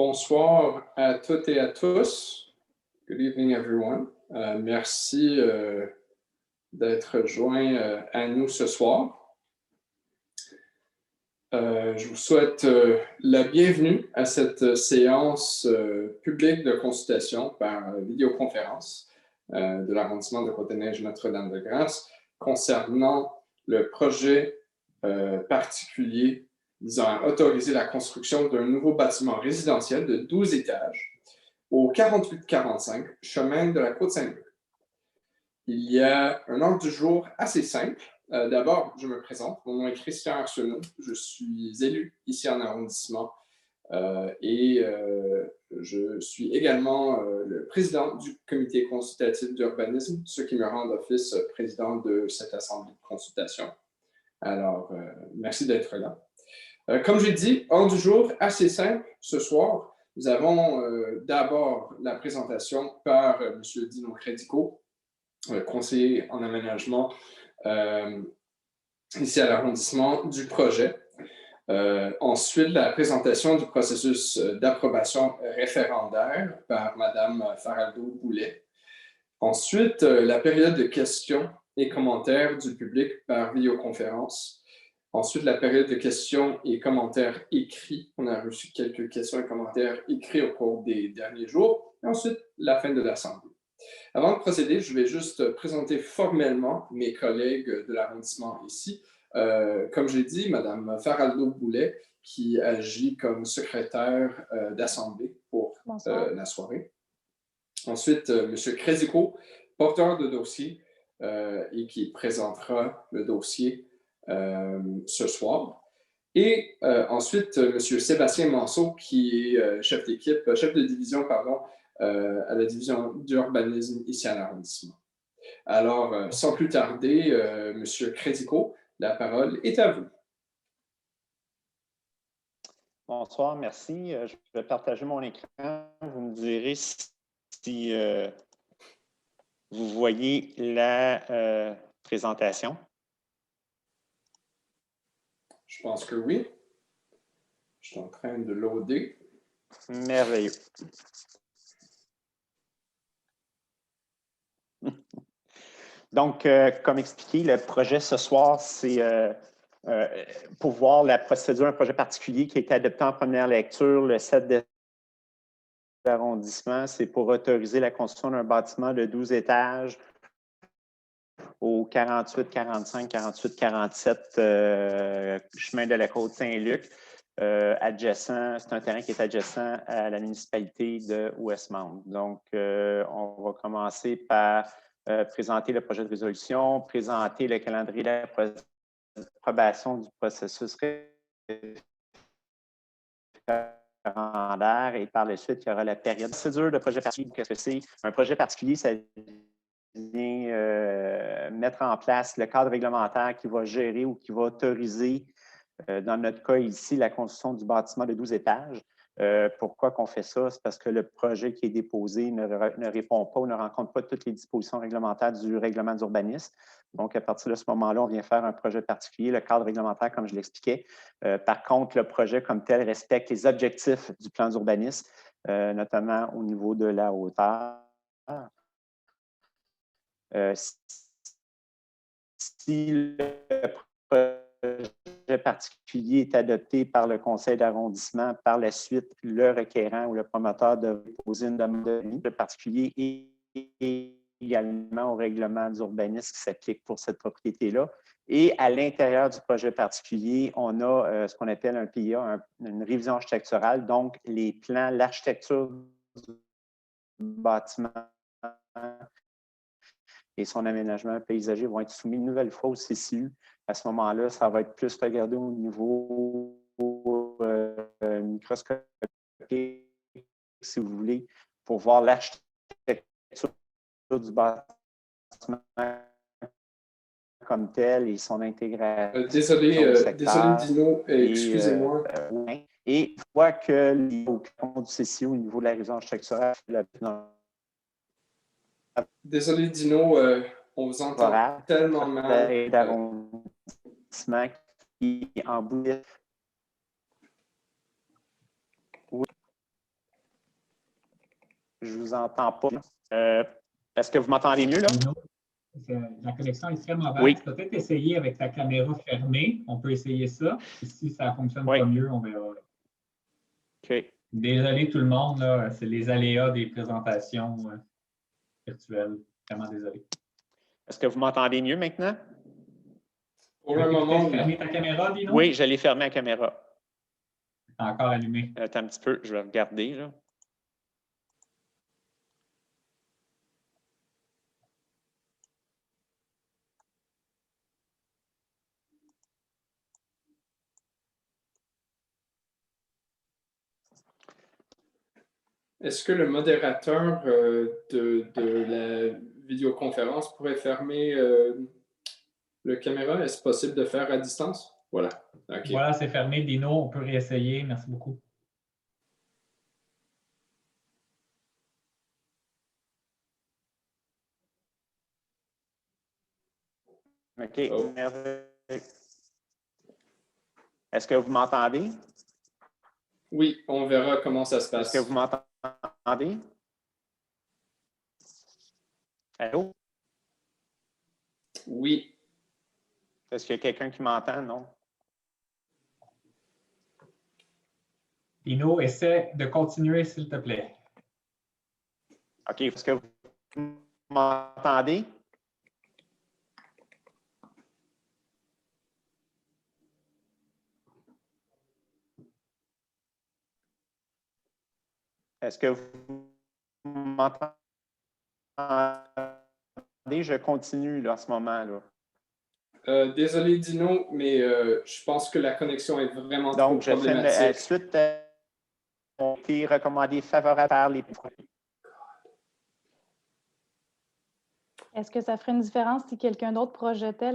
Bonsoir à toutes et à tous. Good evening, everyone. Merci d'être joints à nous ce soir. Je vous souhaite la bienvenue à cette séance publique de consultation par vidéoconférence de l'arrondissement de Côte-des-Neiges-Notre-Dame-de-Grâce concernant le projet particulier visant à autoriser la construction d'un nouveau bâtiment résidentiel de 12 étages au 4845 chemin de la Côte-Saint-Luc. Il y a un ordre du jour assez simple. D'abord, je me présente. Mon nom est Christian Arsenault. Je suis élu ici en arrondissement et je suis également le président du comité consultatif d'urbanisme, ce qui me rend d'office président de cette assemblée de consultation. Alors, merci d'être là. Comme j'ai dit, ordre du jour assez simple ce soir. Nous avons d'abord la présentation par M. Dino Credico, conseiller en aménagement ici à l'arrondissement du projet. Ensuite, la présentation du processus d'approbation référendaire par Mme Faraldo-Boulet. Ensuite, la période de questions et commentaires du public par vidéoconférence. Ensuite, la période de questions et commentaires écrits. On a reçu quelques questions et commentaires écrits au cours des derniers jours. Et ensuite, la fin de l'Assemblée. Avant de procéder, je vais juste présenter formellement mes collègues de l'arrondissement ici. Comme j'ai dit, Mme Faraldo-Boulet, qui agit comme secrétaire d'Assemblée pour la soirée. Ensuite, M. Credico, porteur de dossier et qui présentera le dossier ce soir. Et ensuite, M. Sébastien Manceau, qui est chef de division, pardon, à la division d'urbanisme ici à l'arrondissement. Alors, sans plus tarder, M. Credico, la parole est à vous. Bonsoir, merci. Je vais partager mon écran. Vous me direz si vous voyez la présentation. Je pense que oui. Je suis en train de loader. Merveilleux. Donc, comme expliqué, le projet ce soir, c'est pour voir la procédure, un projet particulier qui a été adopté en première lecture le 7 décembre arrondissement. C'est pour autoriser la construction d'un bâtiment de 12 étages au 48, 45, 48, 47 chemin de la Côte-Saint-Luc. Adjacent, c'est un terrain qui est adjacent à la municipalité de Westmount. Donc, on va commencer par présenter le projet de résolution, présenter le calendrier d'approbation du processus référendaire et par la suite, il y aura la période de procédure de projet particulier. Qu'est-ce que c'est? Un projet particulier, ça vient mettre en place le cadre réglementaire qui va gérer ou qui va autoriser, dans notre cas ici, la construction du bâtiment de 12 étages. Pourquoi qu'on fait ça? C'est parce que le projet qui est déposé ne répond pas ou ne rencontre pas toutes les dispositions réglementaires du règlement d'urbanisme. Donc, à partir de ce moment-là, on vient faire un projet particulier, le cadre réglementaire, comme je l'expliquais. Par contre, le projet comme tel respecte les objectifs du plan d'urbanisme, notamment au niveau de la hauteur. Si le projet particulier est adopté par le conseil d'arrondissement, par la suite, le requérant ou le promoteur devrait déposer une demande de permis. Le particulier est également au règlement d'urbanisme qui s'applique pour cette propriété-là. Et à l'intérieur du projet particulier, on a ce qu'on appelle un PIA, une révision architecturale, donc les plans, l'architecture du bâtiment et son aménagement paysager vont être soumis une nouvelle fois au CCU. À ce moment-là, ça va être plus regardé au niveau microscopique, si vous voulez, pour voir l'architecture du bâtiment comme tel et son intégration. Désolé Dino, excusez-moi. Et une fois que les documents du CCU au niveau de la révision architecturale, désolé Dino, on vous entend tellement mal. D'arrondissement qui est en bout. Oui. Je ne vous entends pas. Est-ce que vous m'entendez mieux, là? La connexion est très mauvaise. Oui. Peut-être essayer avec ta caméra fermée. On peut essayer ça. Si ça ne fonctionne pas mieux, on verra. OK. Désolé tout le monde, là. C'est les aléas des présentations virtuelles. Vraiment désolé. Est-ce que vous m'entendez mieux maintenant? Pour le moment, oui. Fermer ta caméra, Dino? Oui, je l'ai fermé la caméra. C'est encore allumé. Attends un petit peu, je vais regarder, là. Est-ce que le modérateur de la vidéoconférence pourrait fermer le caméra? Est-ce possible de faire à distance? Voilà. Okay. Voilà, c'est fermé. Dino, on peut réessayer. Merci beaucoup. OK. Oh. Est-ce que vous m'entendez? Oui, on verra comment ça se passe. Est-ce que vous m'entendez? Allô? Oui. Est-ce qu'il y a quelqu'un qui m'entend? Non? Dino, essaie de continuer, s'il te plaît. OK. Est-ce que vous m'entendez? Est-ce que vous m'entendez? Je continue là, en ce moment-là. Désolé, Dino, mais je pense que la connexion est vraiment trop problématique. Donc, suite ont été recommandés favorables par les produits. Est-ce que ça ferait une différence si quelqu'un d'autre projetait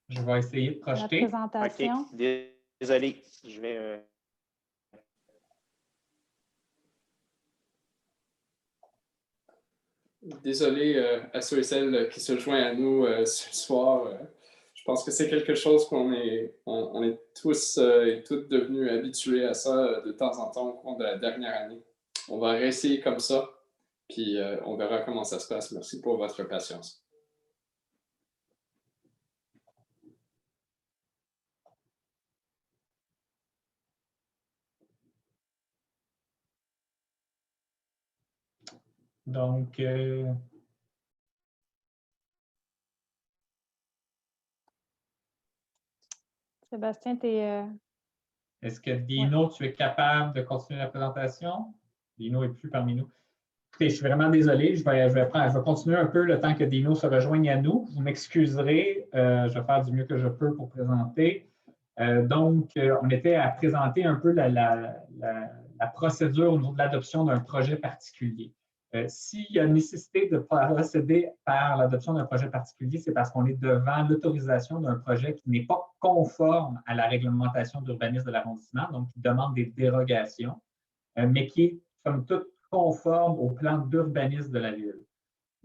Je vais essayer de projeter. La présentation? OK. Désolé, je vais... Désolé à ceux et celles qui se joignent à nous ce soir. Je pense que c'est quelque chose qu'on est, on est tous et toutes devenus habitués à ça de temps en temps au cours de la dernière année. On va réessayer comme ça, puis on verra comment ça se passe. Merci pour votre patience. Donc, Sébastien, tu es... Est-ce que Dino, tu es capable de continuer la présentation? Dino n'est plus parmi nous. Écoutez, je suis vraiment désolé. Je vais continuer un peu le temps que Dino se rejoigne à nous. Vous m'excuserez. Je vais faire du mieux que je peux pour présenter. Donc, on était à présenter un peu la procédure au niveau de l'adoption d'un projet particulier. S'il y a nécessité de procéder par l'adoption d'un projet particulier, c'est parce qu'on est devant l'autorisation d'un projet qui n'est pas conforme à la réglementation d'urbanisme de l'arrondissement, donc qui demande des dérogations, mais qui est, somme toute, conforme au plan d'urbanisme de la ville.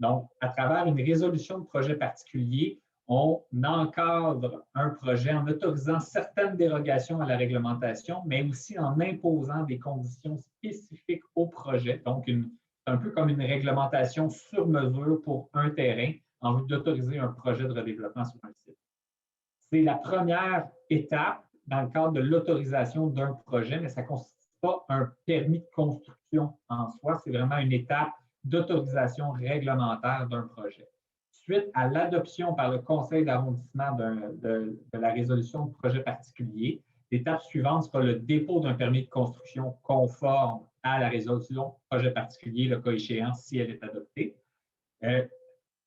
Donc, à travers une résolution de projet particulier, on encadre un projet en autorisant certaines dérogations à la réglementation, mais aussi en imposant des conditions spécifiques au projet, donc c'est un peu comme une réglementation sur mesure pour un terrain en vue d'autoriser un projet de redéveloppement sur un site. C'est la première étape dans le cadre de l'autorisation d'un projet, mais ça ne constitue pas un permis de construction en soi, c'est vraiment une étape d'autorisation réglementaire d'un projet. Suite à l'adoption par le conseil d'arrondissement de la résolution de projet particulier, l'étape suivante sera le dépôt d'un permis de construction conforme à la résolution de projet particulier, le cas échéant, si elle est adoptée.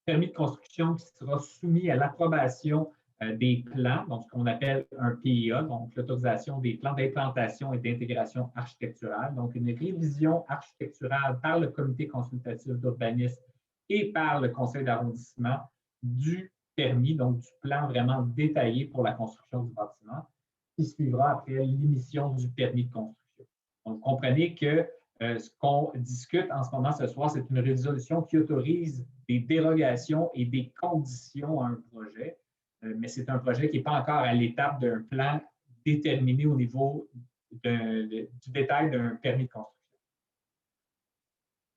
Permis de construction qui sera soumis à l'approbation des plans, donc ce qu'on appelle un PIA, donc l'autorisation des plans d'implantation et d'intégration architecturale, donc une révision architecturale par le comité consultatif d'urbanisme et par le conseil d'arrondissement du permis, donc du plan vraiment détaillé pour la construction du bâtiment, qui suivra après l'émission du permis de construction. Donc, comprenez que ce qu'on discute en ce moment ce soir, c'est une résolution qui autorise des dérogations et des conditions à un projet, mais c'est un projet qui n'est pas encore à l'étape d'un plan déterminé au niveau du détail d'un permis de construction.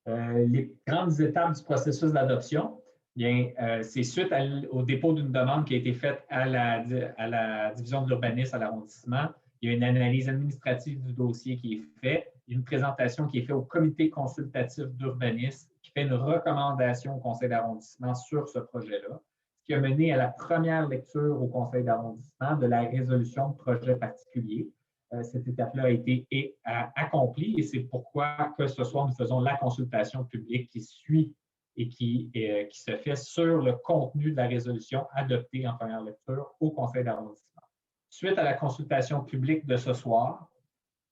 Les grandes étapes du processus d'adoption, bien, c'est suite au dépôt d'une demande qui a été faite à la division de l'urbanisme à l'arrondissement. Il y a une analyse administrative du dossier qui est faite, une présentation qui est faite au comité consultatif d'urbanisme qui fait une recommandation au conseil d'arrondissement sur ce projet-là, ce qui a mené à la première lecture au conseil d'arrondissement de la résolution de projet particulier. Cette étape-là a été accomplie et c'est pourquoi que ce soir, nous faisons la consultation publique qui suit et qui se fait sur le contenu de la résolution adoptée en première lecture au conseil d'arrondissement. Suite à la consultation publique de ce soir,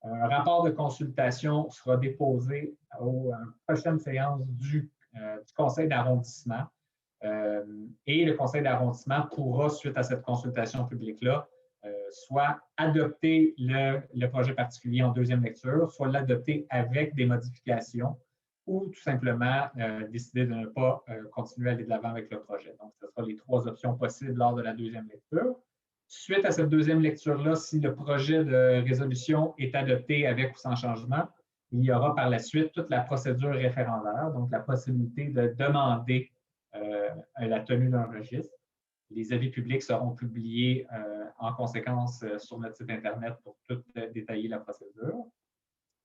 un rapport de consultation sera déposé à la prochaine séance du conseil d'arrondissement et le conseil d'arrondissement pourra, suite à cette consultation publique-là, soit adopter le projet particulier en deuxième lecture, soit l'adopter avec des modifications ou tout simplement décider de ne pas continuer à aller de l'avant avec le projet. Donc, ce sera les trois options possibles lors de la deuxième lecture. Suite à cette deuxième lecture-là, si le projet de résolution est adopté avec ou sans changement, il y aura par la suite toute la procédure référendaire, donc la possibilité de demander la tenue d'un registre. Les avis publics seront publiés en conséquence sur notre site Internet pour tout détailler la procédure.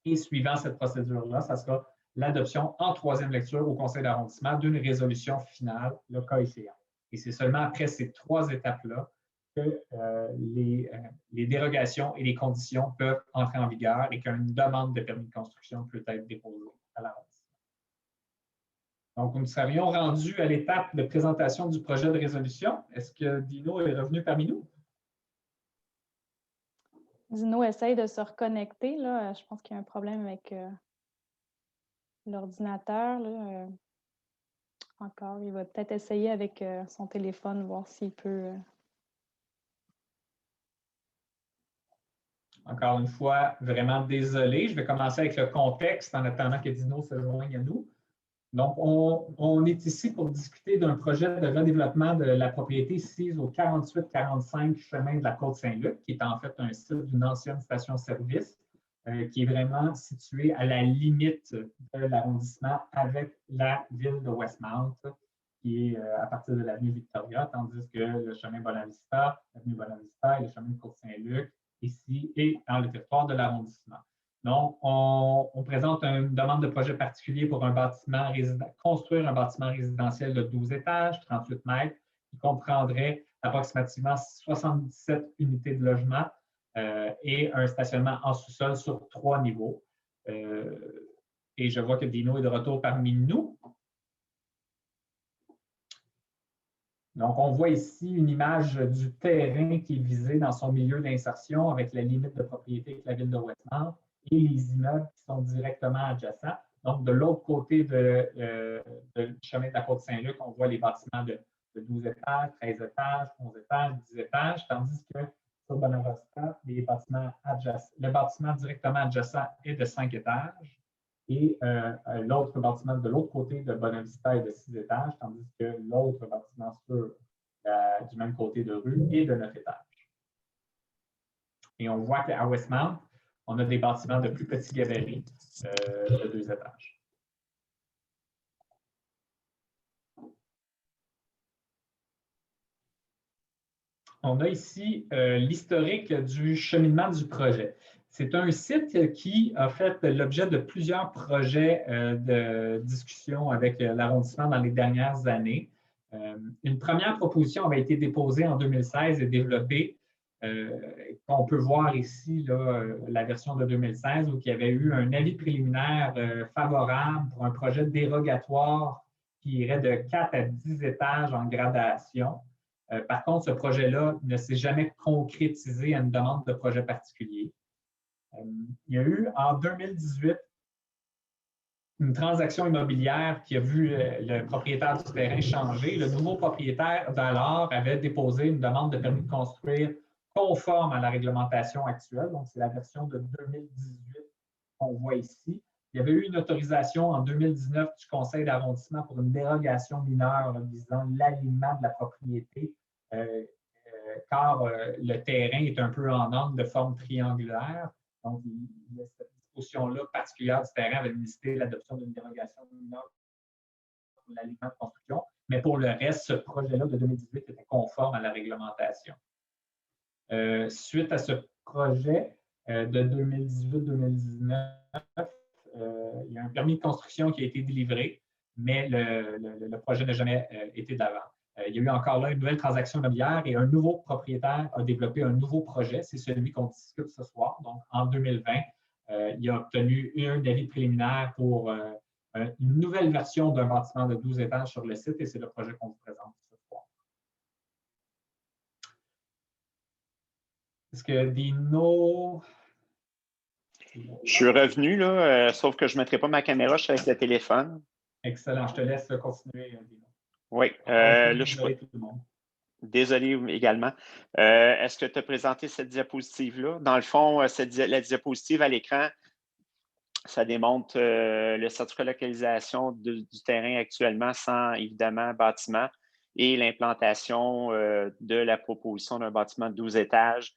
Et suivant cette procédure-là, ça sera l'adoption en troisième lecture au conseil d'arrondissement d'une résolution finale, le cas échéant. Et c'est seulement après ces trois étapes-là que les dérogations et les conditions peuvent entrer en vigueur et qu'une demande de permis de construction peut être déposée à l'arrondissement. Donc, nous serions rendus à l'étape de présentation du projet de résolution. Est-ce que Dino est revenu parmi nous? Dino essaye de se reconnecter. Là. Je pense qu'il y a un problème avec l'ordinateur. Encore, il va peut-être essayer avec son téléphone, voir s'il peut... Encore une fois, vraiment désolé. Je vais commencer avec le contexte en attendant que Dino se joigne à nous. Donc, on est ici pour discuter d'un projet de redéveloppement de la propriété sise au 4845 chemin de la Côte-Saint-Luc, qui est en fait un site d'une ancienne station-service, qui est vraiment situé à la limite de l'arrondissement avec la ville de Westmount, qui est à partir de l'avenue Victoria, tandis que le chemin Bonavista, l'avenue Bonavista et le chemin de Côte-Saint-Luc, ici, et dans le territoire de l'arrondissement. Donc, on présente une demande de projet particulier pour un bâtiment construire un bâtiment résidentiel de 12 étages, 38 mètres, qui comprendrait approximativement 77 unités de logement et un stationnement en sous-sol sur 3 niveaux. Et je vois que Dino est de retour parmi nous. Donc, on voit ici une image du terrain qui est visé dans son milieu d'insertion avec la limite de propriété avec la ville de Westmount et les immeubles qui sont directement adjacents. Donc, de l'autre côté du chemin de la Côte-Saint-Luc, on voit les bâtiments de 12 étages, 13 étages, 11 étages, 10 étages, tandis que sur Bonavista, le bâtiment directement adjacent est de 5 étages et l'autre bâtiment de l'autre côté de Bonavista est de 6 étages, tandis que l'autre bâtiment du même côté de rue est de 9 étages. Et on voit qu'à Westmount, on a des bâtiments de plus petits gabarits de 2 étages. On a ici l'historique du cheminement du projet. C'est un site qui a fait l'objet de plusieurs projets de discussion avec l'arrondissement dans les dernières années. Une première proposition avait été déposée en 2016 et développée. On peut voir ici là, la version de 2016 où il y avait eu un avis préliminaire favorable pour un projet dérogatoire qui irait de 4 à 10 étages en gradation. Par contre, ce projet-là ne s'est jamais concrétisé à une demande de projet particulier. Il y a eu en 2018 une transaction immobilière qui a vu le propriétaire du terrain changer. Le nouveau propriétaire d'alors avait déposé une demande de permis de construire conforme à la réglementation actuelle. Donc, c'est la version de 2018 qu'on voit ici. Il y avait eu une autorisation en 2019 du conseil d'arrondissement pour une dérogation mineure visant l'alignement de la propriété, car le terrain est un peu en angle de forme triangulaire. Donc, cette disposition-là particulière du terrain avait nécessité l'adoption d'une dérogation mineure pour l'alignement de construction. Mais pour le reste, ce projet-là de 2018 était conforme à la réglementation. Suite à ce projet de 2018-2019, il y a un permis de construction qui a été délivré, mais le projet n'a jamais été de l'avant. Il y a eu encore là une nouvelle transaction immobilière et un nouveau propriétaire a développé un nouveau projet. C'est celui qu'on discute ce soir. Donc, en 2020, il a obtenu un avis préliminaire pour une nouvelle version d'un bâtiment de 12 étages sur le site et c'est le projet qu'on vous présente ce soir. Est-ce que Dino... Je suis revenu, là, sauf que je ne mettrai pas ma caméra, je suis avec le téléphone. Excellent, je te laisse continuer, Dino. Oui, là, je suis tout le monde. Désolé également. Est-ce que tu as présenté cette diapositive-là? Dans le fond, la diapositive à l'écran, ça démontre le certificat de localisation du terrain actuellement sans, évidemment, bâtiment et l'implantation de la proposition d'un bâtiment de 12 étages,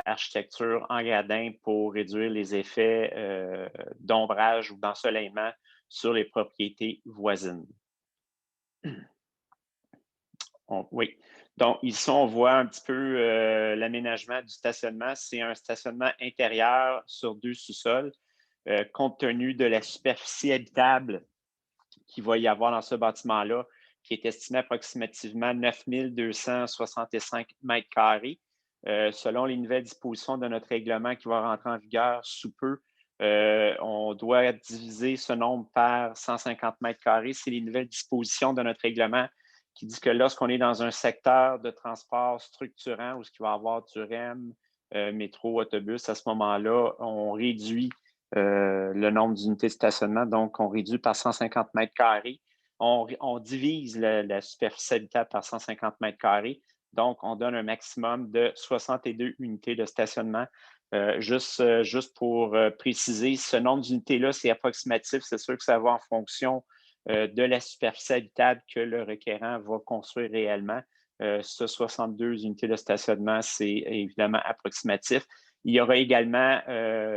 architecture en gradin pour réduire les effets d'ombrage ou d'ensoleillement sur les propriétés voisines. Oui. Donc, ici, on voit un petit peu l'aménagement du stationnement. C'est un stationnement intérieur sur 2 sous-sols. Compte tenu de la superficie habitable qu'il va y avoir dans ce bâtiment-là, qui est estimé approximativement 9 265 mètres carrés. Selon les nouvelles dispositions de notre règlement qui va rentrer en vigueur sous peu, on doit diviser ce nombre par 150 mètres carrés. C'est les nouvelles dispositions de notre règlement qui dit que lorsqu'on est dans un secteur de transport structurant où il va y avoir du REM, métro, autobus, à ce moment-là, on réduit le nombre d'unités de stationnement. Donc, on réduit par 150 mètres carrés. On divise la superficie habitable par 150 mètres carrés. Donc, on donne un maximum de 62 unités de stationnement. Juste pour préciser, ce nombre d'unités-là, c'est approximatif. C'est sûr que ça va en fonction de la superficie habitable que le requérant va construire réellement. Ce 62 unités de stationnement, c'est évidemment approximatif. Il y aura également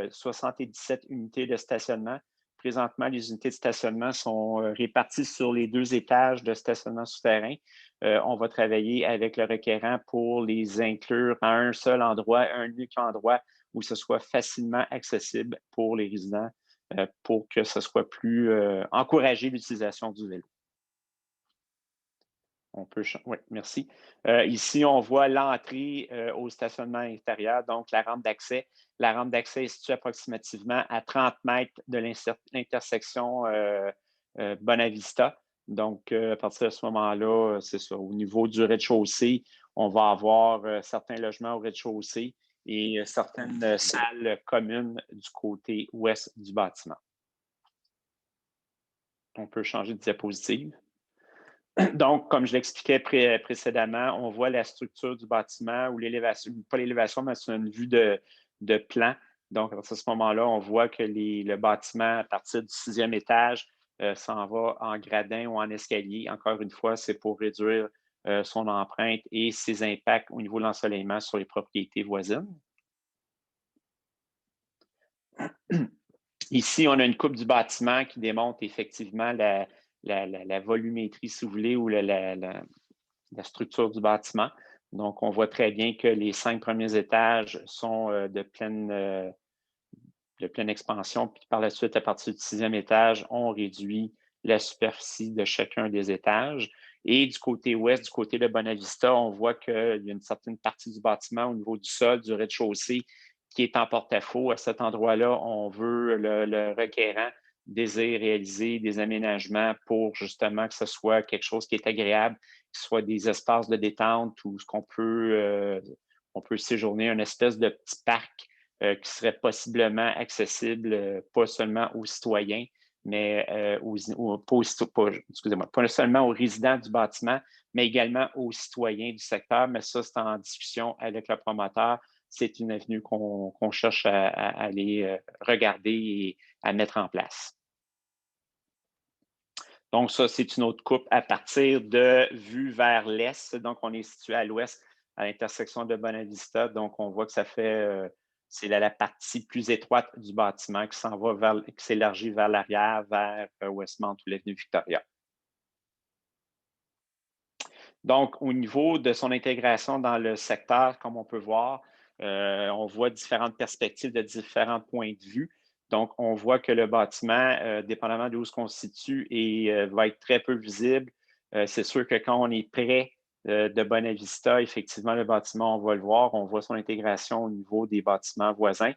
77 unités de stationnement. Présentement, les unités de stationnement sont réparties sur les 2 étages de stationnement souterrain. On va travailler avec le requérant pour les inclure à un seul endroit, un unique endroit où ce soit facilement accessible pour les résidents pour que ce soit plus encourager l'utilisation du vélo. On peut oui, merci. Ici, on voit l'entrée au stationnement intérieur, donc la rampe d'accès. La rampe d'accès est située approximativement à 30 mètres de l'intersection Bonavista. Donc, à partir de ce moment-là, c'est ça. Au niveau du rez-de-chaussée, on va avoir certains logements au rez-de-chaussée et certaines salles communes du côté ouest du bâtiment. On peut changer de diapositive. Donc, comme je l'expliquais précédemment, on voit la structure du bâtiment ou l'élévation, pas l'élévation, mais c'est une vue de plan. Donc, à ce moment-là, on voit que le bâtiment, à partir du 6e étage, s'en va en gradin ou en escalier. Encore une fois, c'est pour réduire son empreinte et ses impacts au niveau de l'ensoleillement sur les propriétés voisines. Ici, on a une coupe du bâtiment qui démontre effectivement la volumétrie, si vous voulez, ou la structure du bâtiment. Donc, on voit très bien que les 5 premiers étages sont de pleine expansion. Puis par la suite, à partir du 6e étage, on réduit la superficie de chacun des étages. Et du côté ouest, du côté de Bonavista, on voit qu'il y a une certaine partie du bâtiment au niveau du sol, du rez-de-chaussée, qui est en porte-à-faux. À cet endroit-là, on veut le requérant désire réaliser des aménagements pour justement que ce soit quelque chose qui est agréable, que ce soit des espaces de détente où on peut séjourner, une espèce de petit parc qui serait possiblement accessible pas seulement aux citoyens, mais pas seulement aux résidents du bâtiment, mais également aux citoyens du secteur. Mais ça, c'est en discussion avec le promoteur. C'est une avenue qu'on cherche à aller regarder et à mettre en place. Donc, ça, c'est une autre coupe à partir de vue vers l'est. Donc, on est situé à l'ouest, à l'intersection de Bonavista. Donc, on voit que ça fait c'est la partie plus étroite du bâtiment qui s'en va qui s'élargit vers l'arrière, vers Westmount ou l'avenue Victoria. Donc, au niveau de son intégration dans le secteur, comme on peut voir, on voit différentes perspectives de différents points de vue. Donc, on voit que le bâtiment, dépendamment d'où on se situe, va être très peu visible. C'est sûr que quand on est près de Bonavista, effectivement, le bâtiment, on va le voir. On voit son intégration au niveau des bâtiments voisins.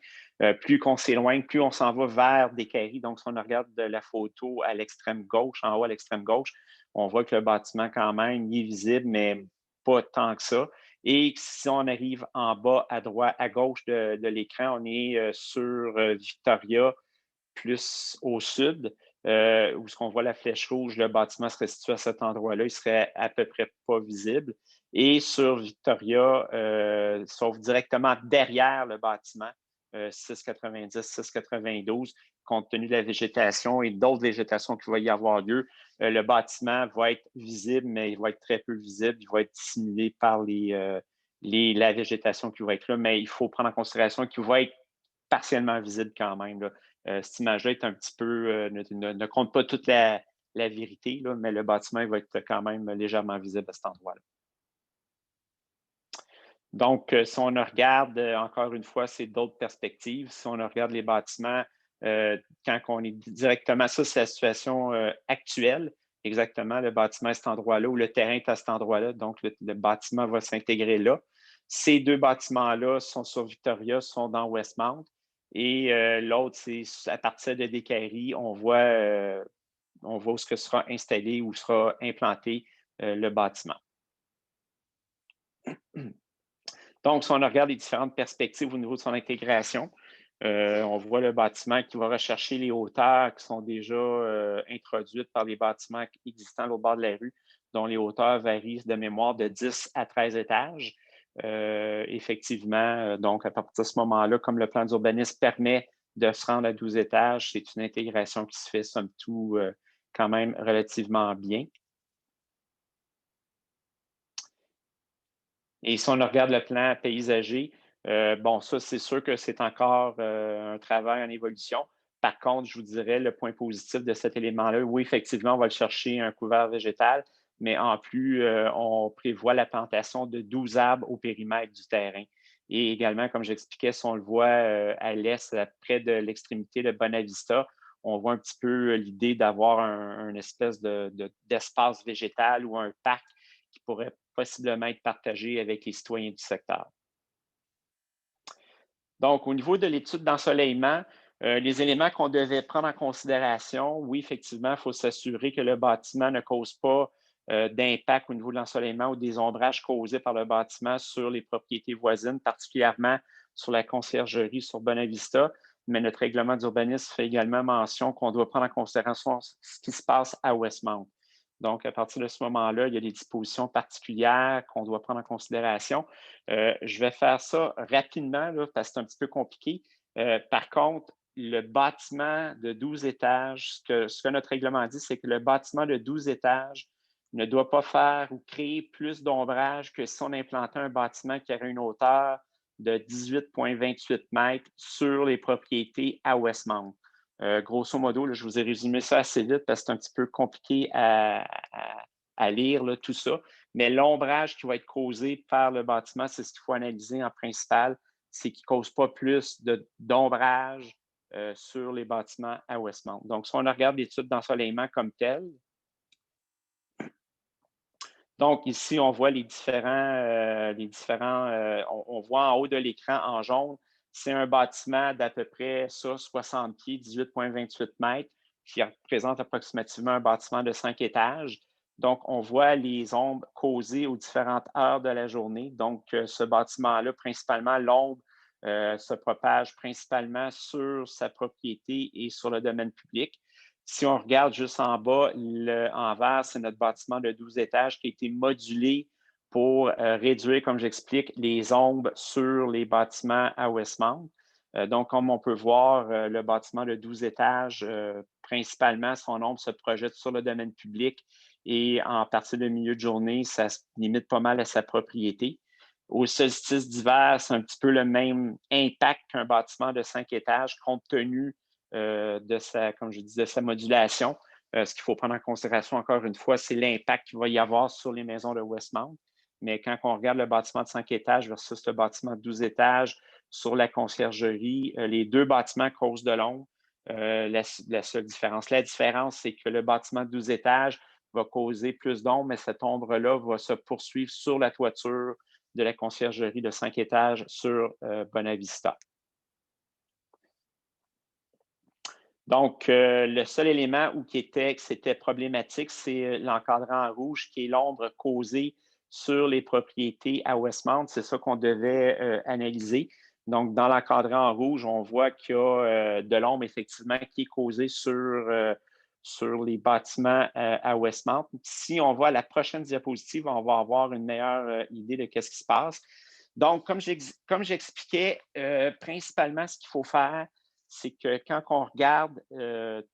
Plus qu'on s'éloigne, plus on s'en va vers Décarie. Donc, si on regarde de la photo à l'extrême gauche, en haut à l'extrême gauche, on voit que le bâtiment, quand même, il est visible, mais pas tant que ça. Et si on arrive en bas à droite, à gauche de l'écran, on est sur Victoria, plus au sud, où ce qu'on voit la flèche rouge, le bâtiment serait situé à cet endroit-là, il serait à peu près pas visible. Et sur Victoria, sauf directement derrière le bâtiment, 690, 692, compte tenu de la végétation et d'autres végétations qui vont y avoir lieu, le bâtiment va être visible, mais il va être très peu visible. Il va être dissimulé par la végétation qui va être là, mais il faut prendre en considération qu'il va être partiellement visible quand même, là. Cette image-là est un petit peu, ne compte pas toute la vérité, là, mais le bâtiment il va être quand même légèrement visible à cet endroit-là. Donc, si on regarde, encore une fois, c'est d'autres perspectives. Si on regarde les bâtiments, quand on est directement, ça, c'est la situation actuelle. Exactement, le bâtiment est à cet endroit-là ou le terrain est à cet endroit-là. Donc, le bâtiment va s'intégrer là. Ces deux bâtiments-là sont sur Victoria, sont dans Westmount. Et l'autre, c'est à partir de Décarie, on voit où ce que sera installé, où sera implanté le bâtiment. Donc, si on regarde les différentes perspectives au niveau de son intégration, on voit le bâtiment qui va rechercher les hauteurs qui sont déjà introduites par les bâtiments existants au bord de la rue, dont les hauteurs varient de mémoire de 10 à 13 étages. Effectivement, donc à partir de ce moment-là, comme le plan d'urbanisme permet de se rendre à 12 étages, c'est une intégration qui se fait, somme toute, quand même relativement bien. Et si on regarde le plan paysager, bon, ça, c'est sûr que c'est encore un travail en évolution. Par contre, je vous dirais le point positif de cet élément-là, oui, effectivement, on va le chercher un couvert végétal, mais en plus, on prévoit la plantation de 12 arbres au périmètre du terrain. Et également, comme j'expliquais, si on le voit à l'est, près de l'extrémité de Bonavista, on voit un petit peu l'idée d'avoir une espèce d'espace végétal ou un parc qui pourrait possiblement être partagé avec les citoyens du secteur. Donc, au niveau de l'étude d'ensoleillement, les éléments qu'on devait prendre en considération, oui, effectivement, il faut s'assurer que le bâtiment ne cause pas d'impact au niveau de l'ensoleillement ou des ombrages causés par le bâtiment sur les propriétés voisines, particulièrement sur la conciergerie sur Bonavista. Mais notre règlement d'urbanisme fait également mention qu'on doit prendre en considération ce qui se passe à Westmount. Donc, à partir de ce moment-là, il y a des dispositions particulières qu'on doit prendre en considération. Je vais faire ça rapidement là, parce que c'est un petit peu compliqué. Par contre, le bâtiment de 12 étages, ce que notre règlement dit, c'est que le bâtiment de 12 étages ne doit pas faire ou créer plus d'ombrage que si on implantait un bâtiment qui aurait une hauteur de 18,28 mètres sur les propriétés à Westmount. Grosso modo, là, je vous ai résumé ça assez vite parce que c'est un petit peu compliqué à lire, là, tout ça. Mais l'ombrage qui va être causé par le bâtiment, c'est ce qu'il faut analyser en principal, c'est qu'il ne cause pas plus d'ombrage sur les bâtiments à Westmount. Donc, si on regarde l'étude d'ensoleillement comme telle, donc ici, on voit les différents on voit en haut de l'écran en jaune, c'est un bâtiment d'à peu près ça, 60 pieds, 18,28 mètres, qui représente approximativement un bâtiment de 5 étages. Donc, on voit les ombres causées aux différentes heures de la journée. Donc, ce bâtiment-là, principalement, l'ombre se propage principalement sur sa propriété et sur le domaine public. Si on regarde juste en bas, en vert, c'est notre bâtiment de 12 étages qui a été modulé pour réduire, comme j'explique, les ombres sur les bâtiments à Westmount. Donc, comme on peut voir, le bâtiment de 12 étages, principalement, son ombre se projette sur le domaine public et en partie de milieu de journée, ça se limite pas mal à sa propriété. Au solstice d'hiver, c'est un petit peu le même impact qu'un bâtiment de 5 étages compte tenu de sa, comme je disais, sa modulation. Ce qu'il faut prendre en considération, encore une fois, c'est l'impact qu'il va y avoir sur les maisons de Westmount. Mais quand on regarde le bâtiment de 5 étages versus le bâtiment de 12 étages sur la conciergerie, les deux bâtiments causent de l'ombre. La seule différence. La différence, c'est que le bâtiment de 12 étages va causer plus d'ombre, mais cette ombre-là va se poursuivre sur la toiture de la conciergerie de 5 étages sur Bonavista. Donc, le seul élément où c'était problématique, c'est l'encadrant en rouge qui est l'ombre causée sur les propriétés à Westmount. C'est ça qu'on devait analyser. Donc, dans l'encadrant en rouge, on voit qu'il y a de l'ombre effectivement qui est causée sur les bâtiments à Westmount. Si on voit à la prochaine diapositive, on va avoir une meilleure idée de ce qui se passe. Donc, comme j'expliquais, principalement, ce qu'il faut faire, c'est que quand on regarde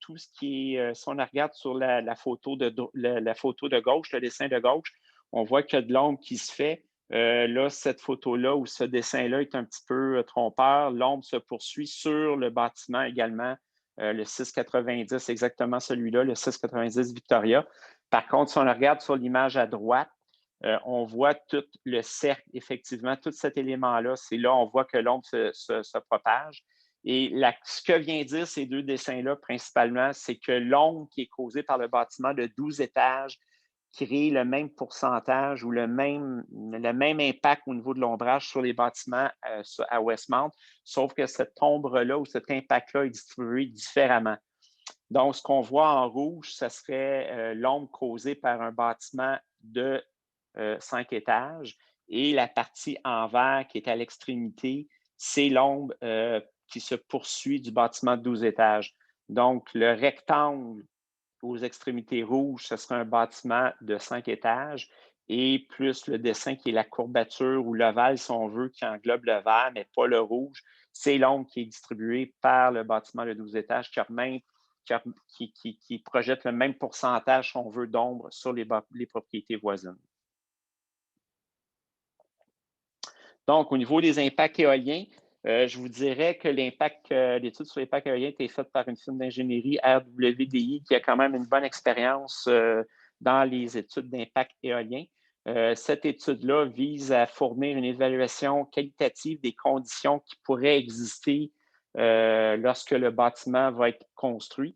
tout ce qui est, si on regarde sur la photo de gauche, le dessin de gauche, on voit qu'il y a de l'ombre qui se fait. Là, cette photo-là ou ce dessin-là est un petit peu trompeur. L'ombre se poursuit sur le bâtiment également, le 690, exactement celui-là, le 690 Victoria. Par contre, si on regarde sur l'image à droite, on voit tout le cercle, effectivement, tout cet élément-là. C'est là, on voit que l'ombre se propage. Et ce que vient dire ces deux dessins-là, principalement, c'est que l'ombre qui est causée par le bâtiment de 12 étages crée le même pourcentage ou le même impact au niveau de l'ombrage sur les bâtiments à Westmount, sauf que cette ombre-là ou cet impact-là est distribué différemment. Donc, ce qu'on voit en rouge, ce serait l'ombre causée par un bâtiment de 5 étages et la partie en vert qui est à l'extrémité, c'est l'ombre qui se poursuit du bâtiment de 12 étages. Donc, le rectangle aux extrémités rouges, ce serait un bâtiment de 5 étages et plus le dessin qui est la courbature ou l'ovale, si on veut, qui englobe le vert, mais pas le rouge, c'est l'ombre qui est distribuée par le bâtiment de 12 étages qui projette le même pourcentage, si on veut, d'ombre sur les propriétés voisines. Donc, au niveau des impacts éoliens, je vous dirais que l'étude sur l'impact éolien a été faite par une firme d'ingénierie RWDI qui a quand même une bonne expérience dans les études d'impact éolien. Cette étude-là vise à fournir une évaluation qualitative des conditions qui pourraient exister lorsque le bâtiment va être construit.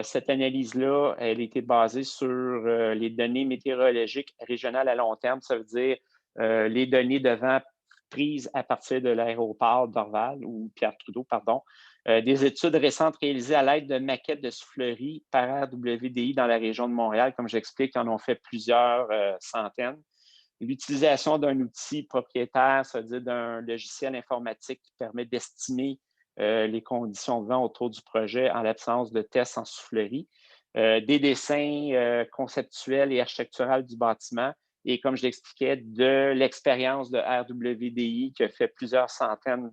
Cette analyse-là, elle a été basée sur les données météorologiques régionales à long terme. Ça veut dire les données de vent prises à partir de l'aéroport d'Orval ou Pierre-Trudeau, pardon. Des études récentes réalisées à l'aide de maquettes de soufflerie par RWDI dans la région de Montréal, comme j'explique, en ont fait plusieurs centaines. L'utilisation d'un outil propriétaire, c'est-à-dire d'un logiciel informatique qui permet d'estimer les conditions de vent autour du projet en l'absence de tests en soufflerie. Des dessins conceptuels et architecturaux du bâtiment. Et comme je l'expliquais, de l'expérience de RWDI qui a fait plusieurs centaines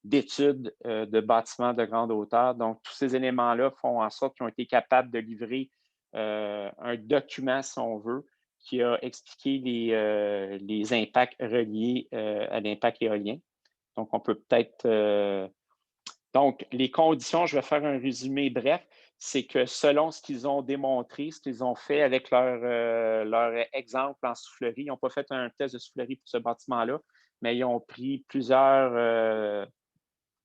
d'études de bâtiments de grande hauteur. Donc, tous ces éléments-là font en sorte qu'ils ont été capables de livrer un document, si on veut, qui a expliqué les impacts reliés à l'impact éolien. Donc, on peut peut-être... Donc, les conditions, je vais faire un résumé bref, c'est que selon ce qu'ils ont démontré, ce qu'ils ont fait avec leur exemple en soufflerie, ils n'ont pas fait un test de soufflerie pour ce bâtiment-là, mais ils ont pris plusieurs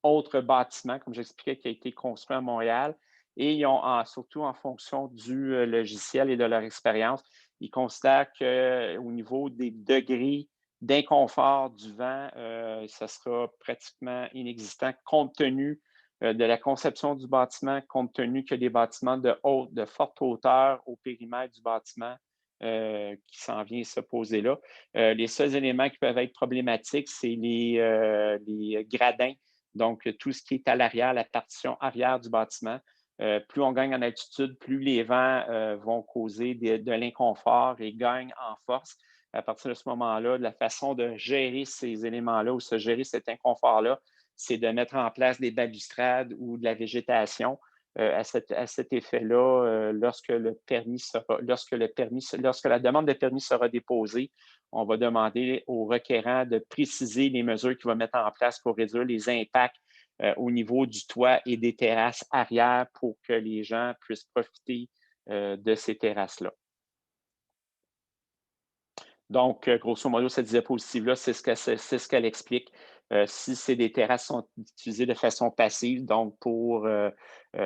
autres bâtiments, comme j'expliquais, qui ont été construits à Montréal, et ils ont, surtout en fonction du logiciel et de leur expérience, ils considèrent qu'au niveau des degrés d'inconfort du vent, ça sera pratiquement inexistant compte tenu de la conception du bâtiment, compte tenu que des bâtiments de forte hauteur au périmètre du bâtiment qui s'en vient se poser là. Les seuls éléments qui peuvent être problématiques, c'est les gradins, donc tout ce qui est à l'arrière, la partition arrière du bâtiment. Plus on gagne en altitude, plus les vents vont causer de l'inconfort et gagnent en force. À partir de ce moment-là, la façon de gérer ces éléments-là ou de gérer cet inconfort-là, c'est de mettre en place des balustrades ou de la végétation à cet effet-là, lorsque la demande de permis sera déposée, on va demander au requérant de préciser les mesures qu'il va mettre en place pour réduire les impacts au niveau du toit et des terrasses arrière pour que les gens puissent profiter de ces terrasses-là. Donc, grosso modo, cette diapositive-là, c'est ce qu'elle explique. Si c'est des terrasses qui sont utilisées de façon passive, donc pour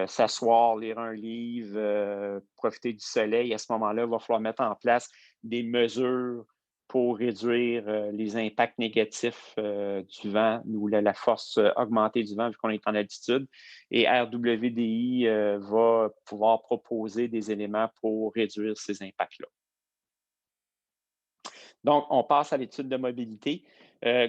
s'asseoir, lire un livre, profiter du soleil, à ce moment-là, il va falloir mettre en place des mesures pour réduire les impacts négatifs du vent ou la force augmentée du vent vu qu'on est en altitude. Et RWDI va pouvoir proposer des éléments pour réduire ces impacts-là. Donc, on passe à l'étude de mobilité.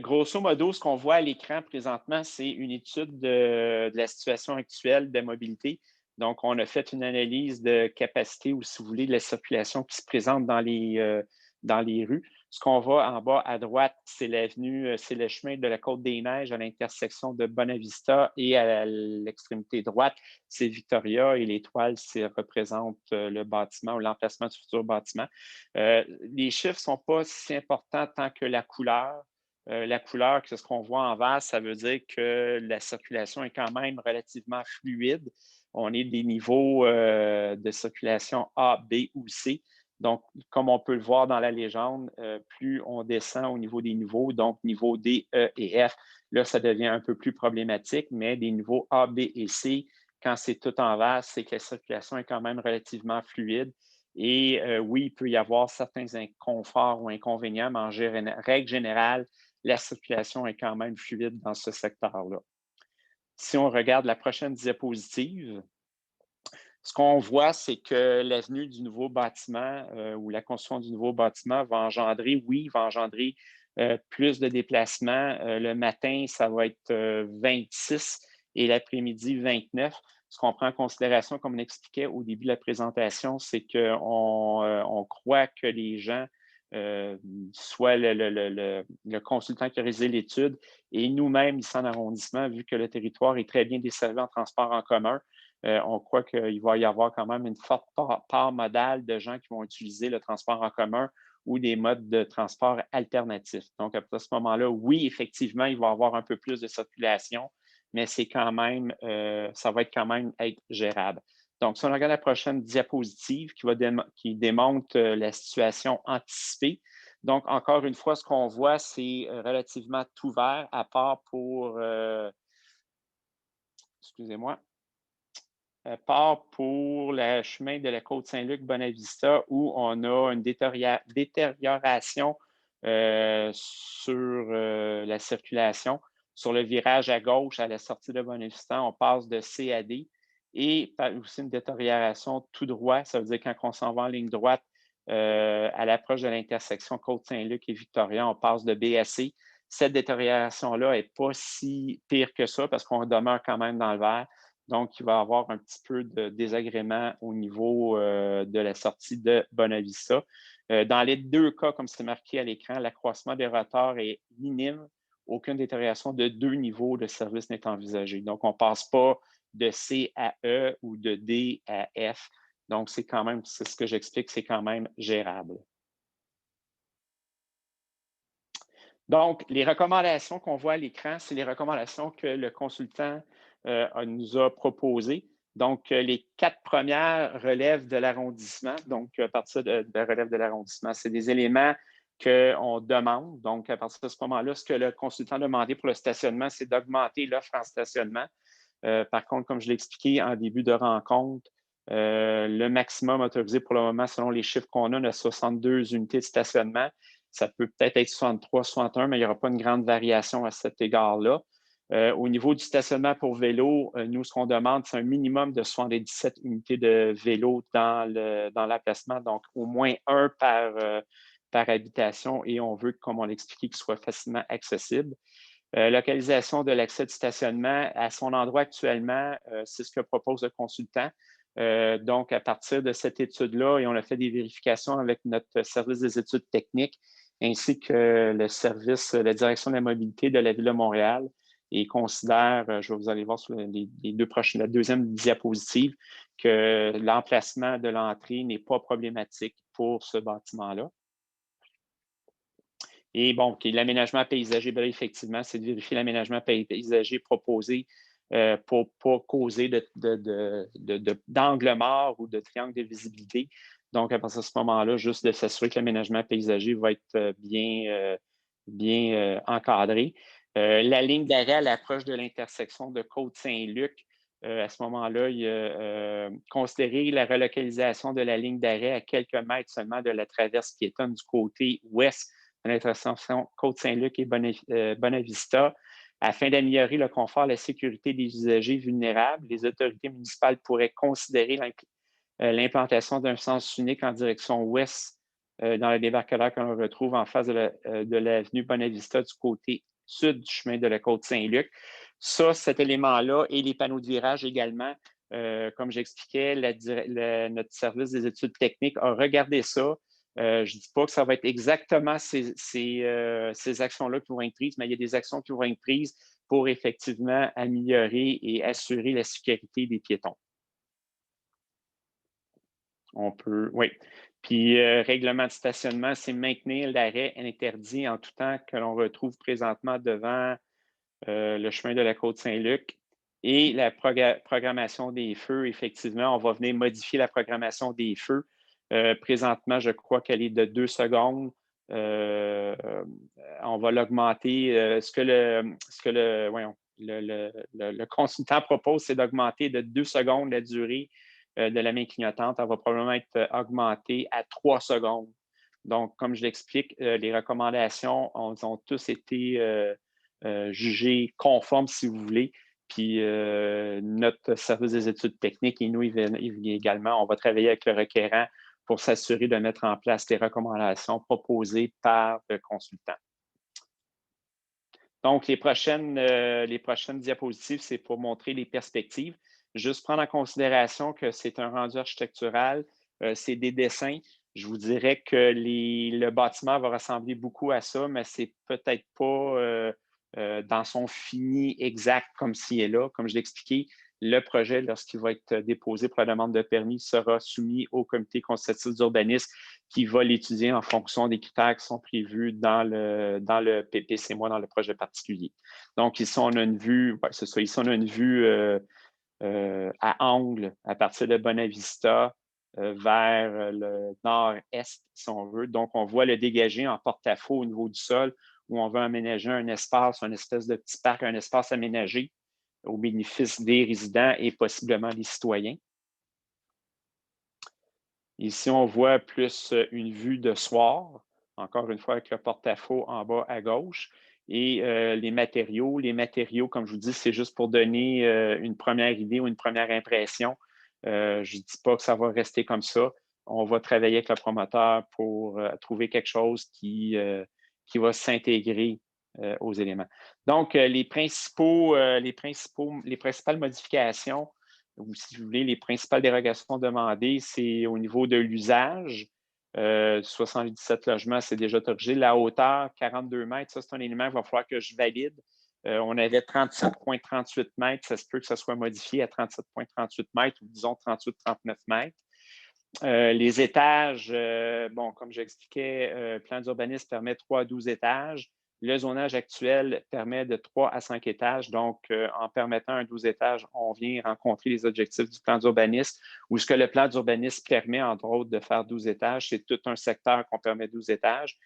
Grosso modo, ce qu'on voit à l'écran présentement, c'est une étude de la situation actuelle de mobilité. Donc, on a fait une analyse de capacité ou, si vous voulez, de la circulation qui se présente dans les rues. Ce qu'on voit en bas à droite, c'est l'avenue, c'est le chemin de la Côte-des-Neiges à l'intersection de Bonavista et à l'extrémité droite, c'est Victoria et l'étoile, ça représente le bâtiment ou l'emplacement du futur bâtiment. Les chiffres ne sont pas si importants tant que la couleur. La couleur, c'est ce qu'on voit en vert, ça veut dire que la circulation est quand même relativement fluide. On est des niveaux de circulation A, B ou C. Donc, comme on peut le voir dans la légende, plus on descend au niveau des niveaux, donc niveau D, E et F, là, ça devient un peu plus problématique, mais des niveaux A, B et C, quand c'est tout en vert, c'est que la circulation est quand même relativement fluide. Et oui, il peut y avoir certains inconforts ou inconvénients, mais en règle générale, la circulation est quand même fluide dans ce secteur-là. Si on regarde la prochaine diapositive, ce qu'on voit, c'est que l'avenue du nouveau bâtiment ou la construction du nouveau bâtiment va engendrer, plus de déplacements. Le matin, ça va être 26 et l'après-midi, 29. Ce qu'on prend en considération, comme on expliquait au début de la présentation, c'est qu'on croit que les gens, soit le consultant qui a réalisé l'étude et nous-mêmes, ici en arrondissement, vu que le territoire est très bien desservi en transport en commun, on croit qu'il va y avoir quand même une forte part modale de gens qui vont utiliser le transport en commun ou des modes de transport alternatifs. Donc, à ce moment-là, oui, effectivement, il va y avoir un peu plus de circulation, mais c'est quand même, ça va être quand même être gérable. Donc, si on regarde la prochaine diapositive qui démontre la situation anticipée, donc, encore une fois, ce qu'on voit, c'est relativement tout vert, à part pour, excusez-moi, part pour le chemin de la Côte-Saint-Luc-Bonavista où on a une détérioration sur la circulation. Sur le virage à gauche, à la sortie de Bonavista, on passe de C à D et aussi une détérioration tout droit. Ça veut dire quand on s'en va en ligne droite à l'approche de l'intersection Côte-Saint-Luc et Victoria, on passe de B à C. Cette détérioration-là n'est pas si pire que ça parce qu'on demeure quand même dans le vert. Donc, il va y avoir un petit peu de désagrément au niveau de la sortie de Bonavista. Dans les deux cas, comme c'est marqué à l'écran, l'accroissement des retards est minime. Aucune détérioration de 2 niveaux de service n'est envisagée. Donc, on ne passe pas de C à E ou de D à F. Donc, c'est quand même, c'est ce que j'explique, c'est quand même gérable. Donc, les recommandations qu'on voit à l'écran, c'est les recommandations que le consultant nous a proposées. Donc, les 4 premières relèvent de l'arrondissement. Donc, à partir de la relève de l'arrondissement, c'est des éléments qu'on demande. Donc, à partir de ce moment-là, ce que le consultant a demandé pour le stationnement, c'est d'augmenter l'offre en stationnement. Par contre, comme je l'ai expliqué en début de rencontre, le maximum autorisé pour le moment, selon les chiffres qu'on a, 62 unités de stationnement. Ça peut peut-être être 63, 61, mais il n'y aura pas une grande variation à cet égard-là. Au niveau du stationnement pour vélo, nous, ce qu'on demande, c'est un minimum de 77 unités de vélo dans l'emplacement, donc au moins un par habitation, et on veut, comme on l'expliquait, qu'il soit facilement accessible. Localisation de l'accès du stationnement à son endroit actuellement, c'est ce que propose le consultant. Donc, à partir de cette étude-là, et on a fait des vérifications avec notre service des études techniques, ainsi que le service, la direction de la mobilité de la Ville de Montréal. et considère, vous allez voir sur les deux prochaines, la deuxième diapositive, que l'emplacement de l'entrée n'est pas problématique pour ce bâtiment-là. Et bon, l'aménagement paysager, bien, effectivement, c'est de vérifier l'aménagement paysager proposé pour ne pas causer d'angle mort ou de triangle de visibilité. Donc, à partir de ce moment-là, juste de s'assurer que l'aménagement paysager va être bien encadré. La ligne d'arrêt à l'approche de l'intersection de Côte-Saint-Luc, à ce moment-là, il y a considérer la relocalisation de la ligne d'arrêt à quelques mètres seulement de la traverse piétonne du côté ouest de l'intersection Côte-Saint-Luc et Bonavista. Afin d'améliorer le confort et la sécurité des usagers vulnérables, les autorités municipales pourraient considérer l'implantation d'un sens unique en direction ouest dans le débarcadère que l'on retrouve en face de l'avenue Bonavista du côté sud du chemin de la Côte-Saint-Luc. Ça, cet élément-là et les panneaux de virage également, comme j'expliquais, notre service des études techniques a regardé ça. Je ne dis pas que ça va être exactement ces actions-là qui vont être prises, mais il y a des actions qui vont être prises pour effectivement améliorer et assurer la sécurité des piétons. On peut, oui. Puis, règlement de stationnement, c'est maintenir l'arrêt interdit en tout temps que l'on retrouve présentement devant le chemin de la Côte-Saint-Luc. Et la programmation des feux, effectivement, on va venir modifier la programmation des feux. Présentement, je crois qu'elle est de 2 secondes. On va l'augmenter. Ce que le consultant propose, c'est d'augmenter de 2 secondes la durée de la main clignotante. Elle va probablement être augmentée à 3 secondes. Donc, comme je l'explique, les recommandations ont tous été jugées conformes, si vous voulez. Puis, notre service des études techniques et nous également, on va travailler avec le requérant pour s'assurer de mettre en place les recommandations proposées par le consultant. Donc, les prochaines diapositives, c'est pour montrer les perspectives. Juste prendre en considération que c'est un rendu architectural, c'est des dessins. Je vous dirais que le bâtiment va ressembler beaucoup à ça, mais c'est peut-être pas dans son fini exact comme s'il est là. Comme je l'ai expliqué, le projet, lorsqu'il va être déposé pour la demande de permis, sera soumis au comité consultatif d'urbanisme qui va l'étudier en fonction des critères qui sont prévus dans le PPC-MOI, dans le projet particulier. Donc, ici, on a une vue, c'est ça, ici, on a une vue à angle à partir de Bonavista vers le nord-est, si on veut. Donc, on voit le dégagé en porte-à-faux au niveau du sol où on veut aménager un espace, une espèce de petit parc, un espace aménagé au bénéfice des résidents et possiblement des citoyens. Ici, on voit plus une vue de soir, encore une fois avec le porte-à-faux en bas à gauche. Et les matériaux, comme je vous dis, c'est juste pour donner une première idée ou une première impression. Je ne dis pas que ça va rester comme ça. On va travailler avec le promoteur pour trouver quelque chose qui va s'intégrer aux éléments. Donc, les principales modifications, ou si vous voulez, les principales dérogations demandées, c'est au niveau de l'usage. 77 logements, c'est déjà autorisé. La hauteur, 42 mètres, ça, c'est un élément qu'il va falloir que je valide. On avait 37,38 mètres. Ça se peut que ça soit modifié à 37,38 mètres ou disons 38,39 mètres. Les étages, bon, comme j'expliquais, le plan d'urbanisme permet 3 à 12 étages. Le zonage actuel permet de 3 à 5 étages. Donc, en permettant un 12 étages, on vient rencontrer les objectifs du plan d'urbanisme. Ou ce que le plan d'urbanisme permet, entre autres, de faire 12 étages, c'est tout un secteur qu'on permet 12 étages.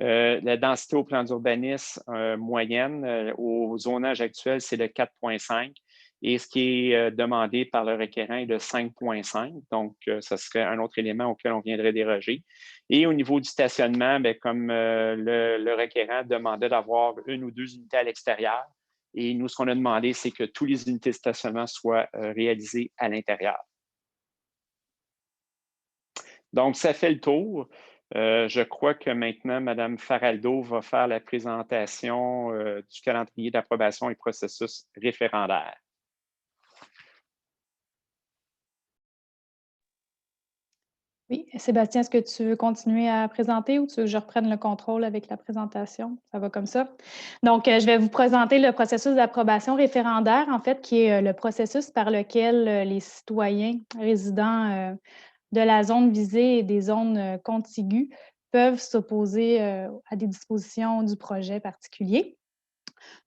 La densité au plan d'urbanisme moyenne au zonage actuel, c'est de 4,5. Et ce qui est demandé par le requérant est de 5,5. Donc, ce serait un autre élément auquel on viendrait déroger. Et au niveau du stationnement, bien, comme le requérant demandait d'avoir 1 ou 2 unités à l'extérieur, et nous, ce qu'on a demandé, c'est que toutes les unités de stationnement soient réalisées à l'intérieur. Donc, ça fait le tour. Je crois que maintenant, Mme Faraldo va faire la présentation du calendrier d'approbation et processus référendaire. Oui, Sébastien, est-ce que tu veux continuer à présenter ou tu veux que je reprenne le contrôle avec la présentation? Ça va comme ça? Donc, je vais vous présenter le processus d'approbation référendaire, en fait, qui est le processus par lequel les citoyens résidents de la zone visée et des zones contiguës peuvent s'opposer à des dispositions du projet particulier.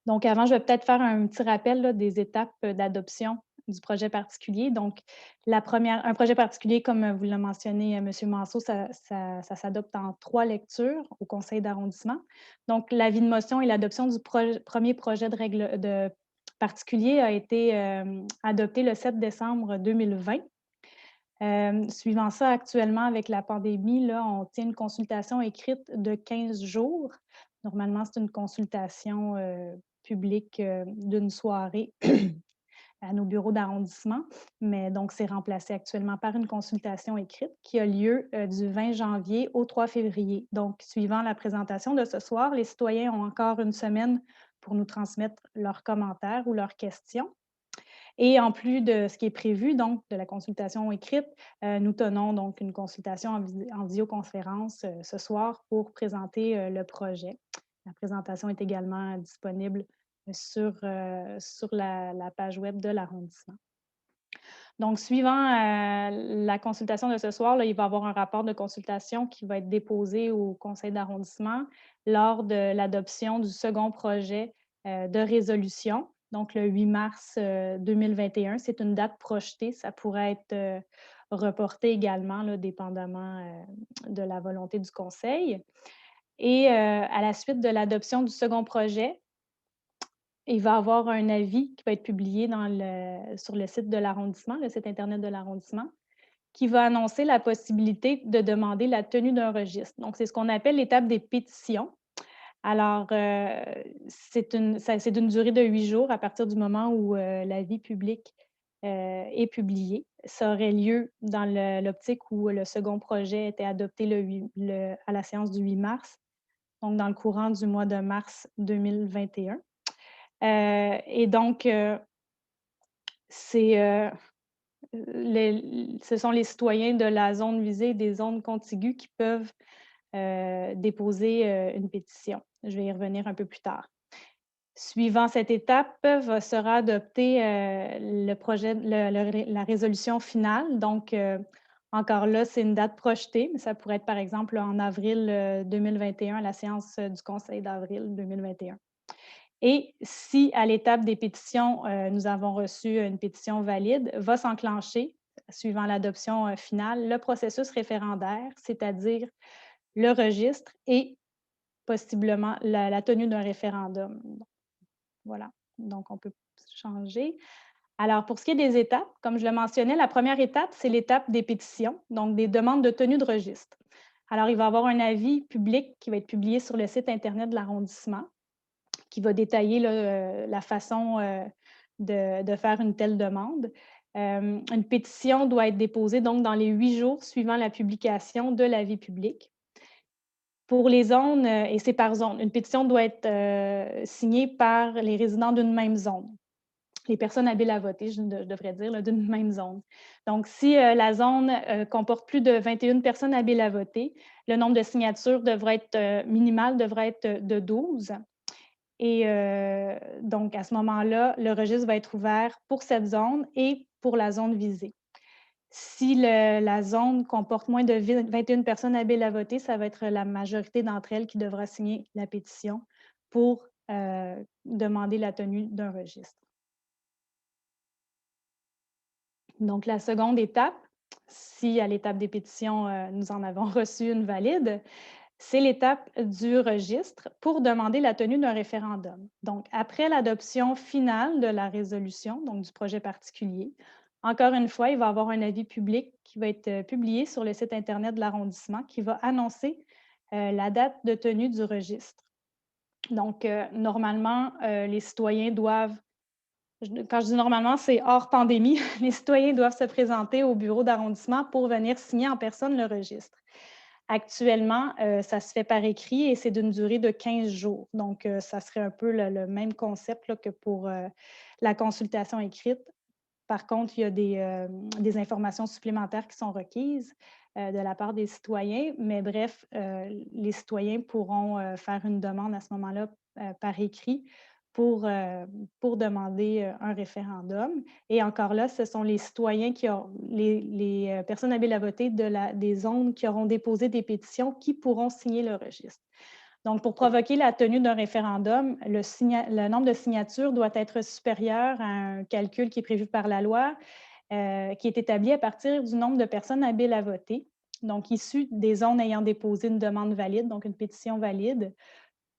Donc, avant, je vais peut-être faire un petit rappel là, des étapes d'adoption du projet particulier. Donc, un projet particulier, comme vous l'a mentionné M. Manceau, ça s'adopte en 3 lectures au conseil d'arrondissement. Donc, l'avis de motion et l'adoption du premier projet de particulier a été adopté le 7 décembre 2020. Suivant ça, actuellement, avec la pandémie, là, on tient une consultation écrite de 15 jours. Normalement, c'est une consultation publique d'une soirée à nos bureaux d'arrondissement, mais donc c'est remplacé actuellement par une consultation écrite qui a lieu du 20 janvier au 3 février. Donc, suivant la présentation de ce soir, les citoyens ont encore une semaine pour nous transmettre leurs commentaires ou leurs questions. Et en plus de ce qui est prévu, donc de la consultation écrite, nous tenons donc une consultation en visioconférence ce soir pour présenter le projet. La présentation est également disponible sur la page web de l'arrondissement. Donc, suivant la consultation de ce soir, là, il va y avoir un rapport de consultation qui va être déposé au conseil d'arrondissement lors de l'adoption du second projet de résolution. Donc, le 8 mars 2021, c'est une date projetée. Ça pourrait être reporté également, là, dépendamment de la volonté du conseil. Et à la suite de l'adoption du second projet, il va y avoir un avis qui va être publié sur le site de l'arrondissement, le site Internet de l'arrondissement, qui va annoncer la possibilité de demander la tenue d'un registre. Donc, c'est ce qu'on appelle l'étape des pétitions. Alors, c'est d'une durée de 8 jours à partir du moment où l'avis public est publié. Ça aurait lieu dans l'optique où le second projet était adopté à la séance du 8 mars, donc dans le courant du mois de mars 2021. Et donc, ce sont les citoyens de la zone visée et des zones contiguës qui peuvent déposer une pétition. Je vais y revenir un peu plus tard. Suivant cette étape, sera adopté la résolution finale. Donc, encore là, c'est une date projetée, mais ça pourrait être par exemple en avril 2021, à la séance du Conseil d'avril 2021. Et si à l'étape des pétitions, nous avons reçu une pétition valide, va s'enclencher, suivant l'adoption finale, le processus référendaire, c'est-à-dire le registre et possiblement la tenue d'un référendum. Voilà, donc on peut changer. Alors, pour ce qui est des étapes, comme je le mentionnais, la première étape, c'est l'étape des pétitions, donc des demandes de tenue de registre. Alors, il va y avoir un avis public qui va être publié sur le site Internet de l'arrondissement, qui va détailler la façon de faire une telle demande. Une pétition doit être déposée donc dans les 8 jours suivant la publication de l'avis public. Pour les zones, et c'est par zone, une pétition doit être signée par les résidents d'une même zone. Les personnes habiles à voter, je devrais dire, d'une même zone. Donc, si la zone comporte plus de 21 personnes habiles à voter, le nombre de signatures minimal devrait être de 12. Et donc, à ce moment-là, le registre va être ouvert pour cette zone et pour la zone visée. Si la zone comporte moins de 21 personnes habiles à voter, ça va être la majorité d'entre elles qui devra signer la pétition pour demander la tenue d'un registre. Donc, la seconde étape, si à l'étape des pétitions, nous en avons reçu une valide, c'est l'étape du registre pour demander la tenue d'un référendum. Donc, après l'adoption finale de la résolution, donc du projet particulier, encore une fois, il va y avoir un avis public qui va être publié sur le site Internet de l'arrondissement qui va annoncer la date de tenue du registre. Donc, normalement, les citoyens doivent, quand je dis normalement, c'est hors pandémie, les citoyens doivent se présenter au bureau d'arrondissement pour venir signer en personne le registre. Actuellement, ça se fait par écrit et c'est d'une durée de 15 jours. Donc, ça serait un peu le même concept là, que pour la consultation écrite. Par contre, il y a des informations supplémentaires qui sont requises de la part des citoyens. Mais bref, les citoyens pourront faire une demande à ce moment-là par écrit pour demander un référendum. Et encore là, ce sont les citoyens les personnes habiles à voter des zones qui auront déposé des pétitions qui pourront signer le registre. Donc, pour provoquer la tenue d'un référendum, le nombre de signatures doit être supérieur à un calcul qui est prévu par la loi, qui est établi à partir du nombre de personnes habiles à voter, donc issues des zones ayant déposé une demande valide, donc une pétition valide,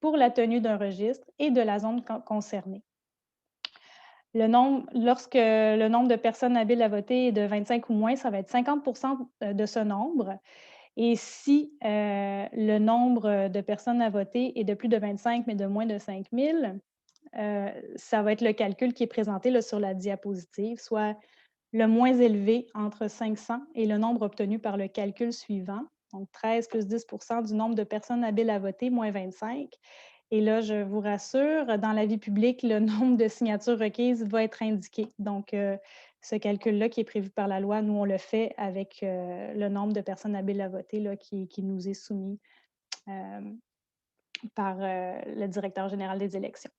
pour la tenue d'un registre et de la zone concernée. Lorsque le nombre de personnes habiles à voter est de 25 ou moins, ça va être 50 de ce nombre. Et si le nombre de personnes à voter est de plus de 25, mais de moins de 5 000, ça va être le calcul qui est présenté là, sur la diapositive, soit le moins élevé entre 500 et le nombre obtenu par le calcul suivant, donc 13 plus 10 du nombre de personnes habiles à voter, moins 25. Et là, je vous rassure, dans la vie publique, le nombre de signatures requises va être indiqué. Donc, ce calcul-là qui est prévu par la loi, nous, on le fait avec le nombre de personnes habiles à voter là, qui nous est soumis par le directeur général des élections.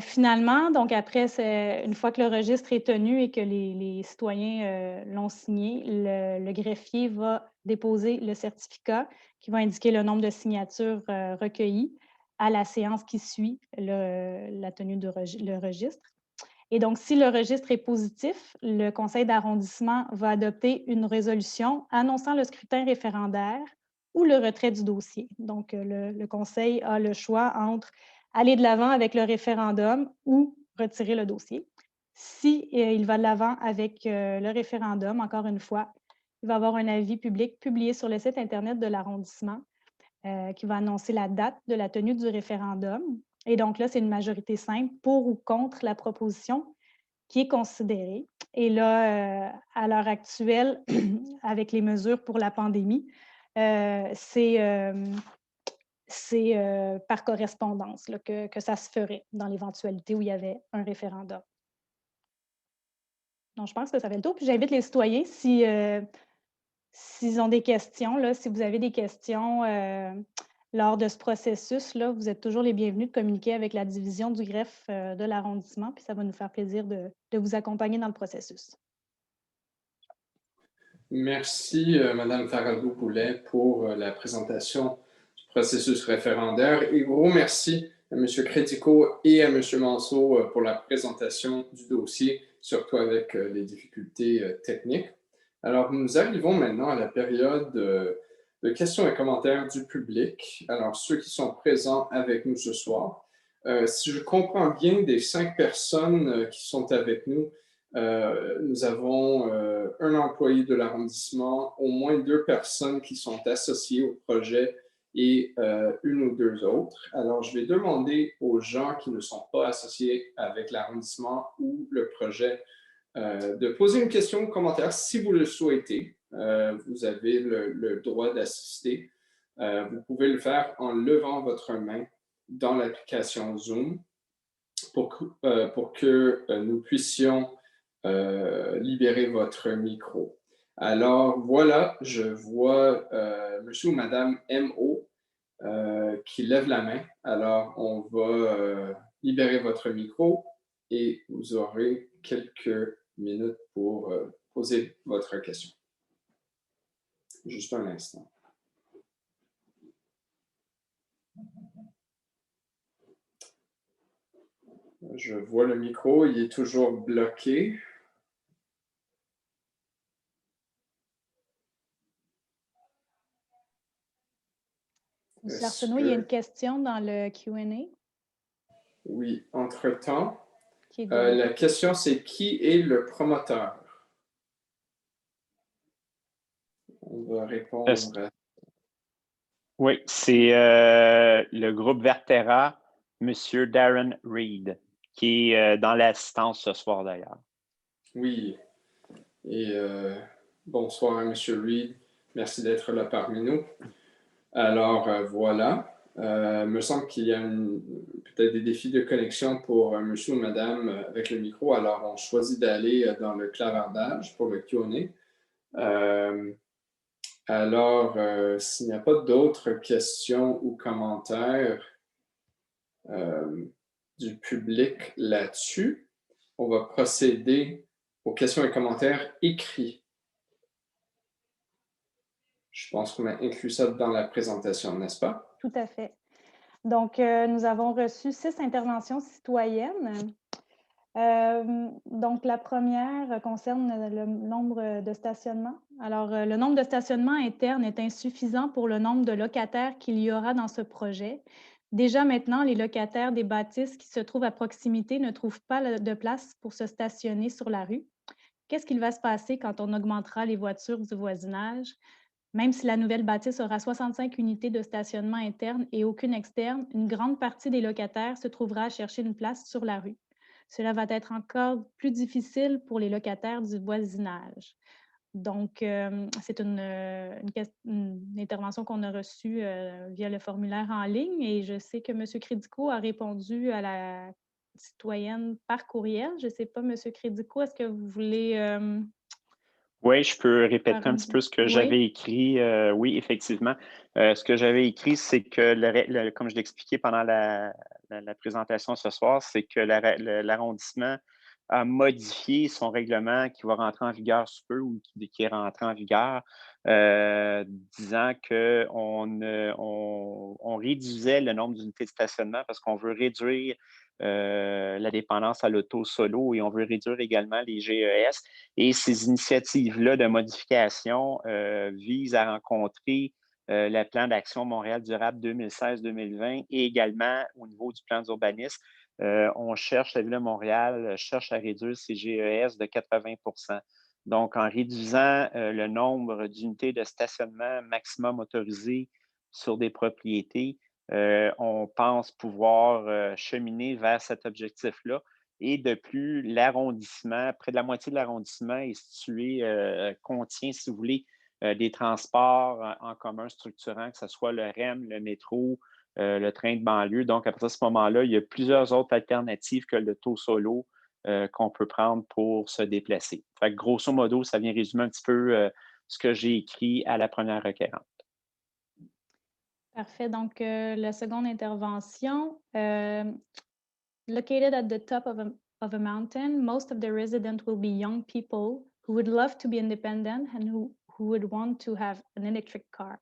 Finalement, donc après, une fois que le registre est tenu et que les citoyens l'ont signé, le greffier va déposer le certificat qui va indiquer le nombre de signatures recueillies à la séance qui suit la tenue le registre. Et donc, si le registre est positif, le conseil d'arrondissement va adopter une résolution annonçant le scrutin référendaire ou le retrait du dossier. Donc, le conseil a le choix entre aller de l'avant avec le référendum ou retirer le dossier. Si il va de l'avant avec le référendum, encore une fois, il va y avoir un avis public publié sur le site Internet de l'arrondissement qui va annoncer la date de la tenue du référendum. Et donc là, c'est une majorité simple pour ou contre la proposition qui est considérée. Et là, à l'heure actuelle, avec les mesures pour la pandémie, c'est par correspondance là, que ça se ferait dans l'éventualité où il y avait un référendum. Donc, je pense que ça fait le tour. Puis j'invite les citoyens, s'ils ont des questions, là, si vous avez des questions lors de ce processus-là, vous êtes toujours les bienvenus de communiquer avec la division du greffe de l'arrondissement, puis ça va nous faire plaisir de vous accompagner dans le processus. Merci, Mme Faraldo-Boulet, pour la présentation du processus référendaire. Et gros merci à M. Crético et à M. Manceau pour la présentation du dossier, surtout avec les difficultés techniques. Alors, nous arrivons maintenant à la période de questions et commentaires du public. Alors, ceux qui sont présents avec nous ce soir, si je comprends bien, des 5 personnes qui sont avec nous, nous avons un employé de l'arrondissement, au moins 2 personnes qui sont associées au projet et 1 ou 2 autres. Alors, je vais demander aux gens qui ne sont pas associés avec l'arrondissement ou le projet de poser une question ou commentaire si vous le souhaitez. Vous avez le droit d'assister. Vous pouvez le faire en levant votre main dans l'application Zoom pour que nous puissions libérer votre micro. Alors, voilà, je vois monsieur ou madame MO qui lève la main. Alors, on va libérer votre micro et vous aurez quelques minutes pour poser votre question. Juste un instant. Je vois le micro, il est toujours bloqué. M. Arsenault, il y a une question dans le Q&A. Oui, entre-temps, la question c'est qui est le promoteur? On va répondre. Oui, c'est le groupe Vertera, M. Darren Reed, qui est dans l'assistance ce soir d'ailleurs. Oui, et bonsoir à M. Reed. Merci d'être là parmi nous. Alors, voilà. me semble qu'il y a peut-être des défis de connexion pour monsieur ou madame avec le micro, alors on choisit d'aller dans le clavardage pour le Q&A. Alors, s'il n'y a pas d'autres questions ou commentaires du public là-dessus, on va procéder aux questions et commentaires écrits. Je pense qu'on a inclus ça dans la présentation, n'est-ce pas? Tout à fait. Donc, nous avons reçu 6 interventions citoyennes. Donc, la première concerne le nombre de stationnements. Alors, le nombre de stationnements internes est insuffisant pour le nombre de locataires qu'il y aura dans ce projet. Déjà maintenant, les locataires des bâtisses qui se trouvent à proximité ne trouvent pas de place pour se stationner sur la rue. Qu'est-ce qu'il va se passer quand on augmentera les voitures du voisinage? Même si la nouvelle bâtisse aura 65 unités de stationnement interne et aucune externe, une grande partie des locataires se trouvera à chercher une place sur la rue. Cela va être encore plus difficile pour les locataires du voisinage. Donc, c'est une intervention qu'on a reçue via le formulaire en ligne et je sais que M. Crédico a répondu à la citoyenne par courriel. Je ne sais pas, M. Crédico, est-ce que vous voulez… Oui, je peux répéter un petit peu ce que j'avais écrit. Oui, effectivement. Ce que j'avais écrit, c'est que, comme je l'expliquais pendant la présentation ce soir, c'est que l'arrondissement a modifié son règlement qui va rentrer en vigueur sous peu ou qui est rentré en vigueur, disant qu'on réduisait le nombre d'unités de stationnement parce qu'on veut réduire la dépendance à l'auto solo et on veut réduire également les GES. Et ces initiatives-là de modification visent à rencontrer le plan d'action Montréal durable 2016-2020 et également au niveau du plan d'urbanisme. On cherche, la Ville de Montréal cherche à réduire ses GES de 80 %. Donc, en réduisant le nombre d'unités de stationnement maximum autorisées sur des propriétés, on pense pouvoir cheminer vers cet objectif-là. Et de plus, l'arrondissement, près de la moitié de l'arrondissement est situé, contient, si vous voulez, des transports en commun structurants, que ce soit le REM, le métro, le train de banlieue. Donc, à partir de ce moment-là, il y a plusieurs autres alternatives que le taux solo qu'on peut prendre pour se déplacer. Fait que, grosso modo, ça vient résumer un petit peu ce que j'ai écrit à la première requérante. Parfait. Donc, la seconde intervention. Located at the top of a mountain, most of the residents will be young people who would love to be independent and who would want to have an electric car.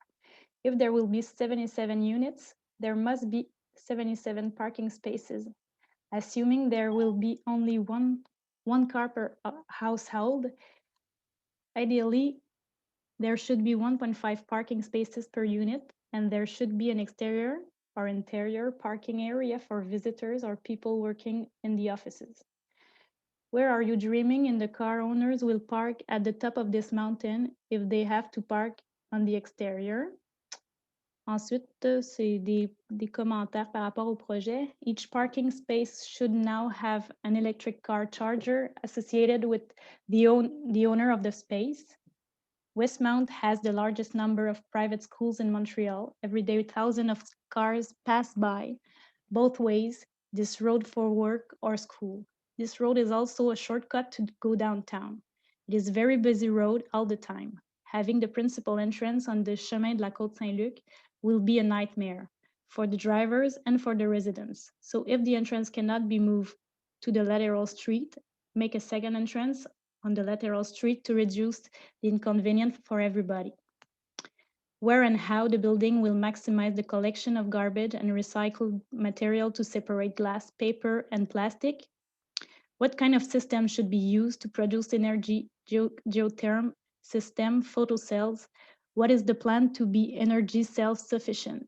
If there will be 77 units, there must be 77 parking spaces. Assuming there will be only one car per household, ideally, there should be 1.5 parking spaces per unit, and there should be an exterior or interior parking area for visitors or people working in the offices. Where are you dreaming in the car owners will park at the top of this mountain if they have to park on the exterior? Ensuite, c'est des commentaires par rapport au projet. Each parking space should now have an electric car charger associated with the owner of the space. Westmount has the largest number of private schools in Montreal. Every day, thousands of cars pass by, both ways, this road for work or school. This road is also a shortcut to go downtown. It is a very busy road all the time. Having the principal entrance on the Chemin de la Côte-Saint-Luc will be a nightmare for the drivers and for the residents. So if the entrance cannot be moved to the lateral street, make a second entrance on the lateral street to reduce the inconvenience for everybody. Where and how the building will maximize the collection of garbage and recycled material to separate glass, paper, and plastic. What kind of system should be used to produce energy, geothermal system, photocells? What is the plan to be energy self-sufficient?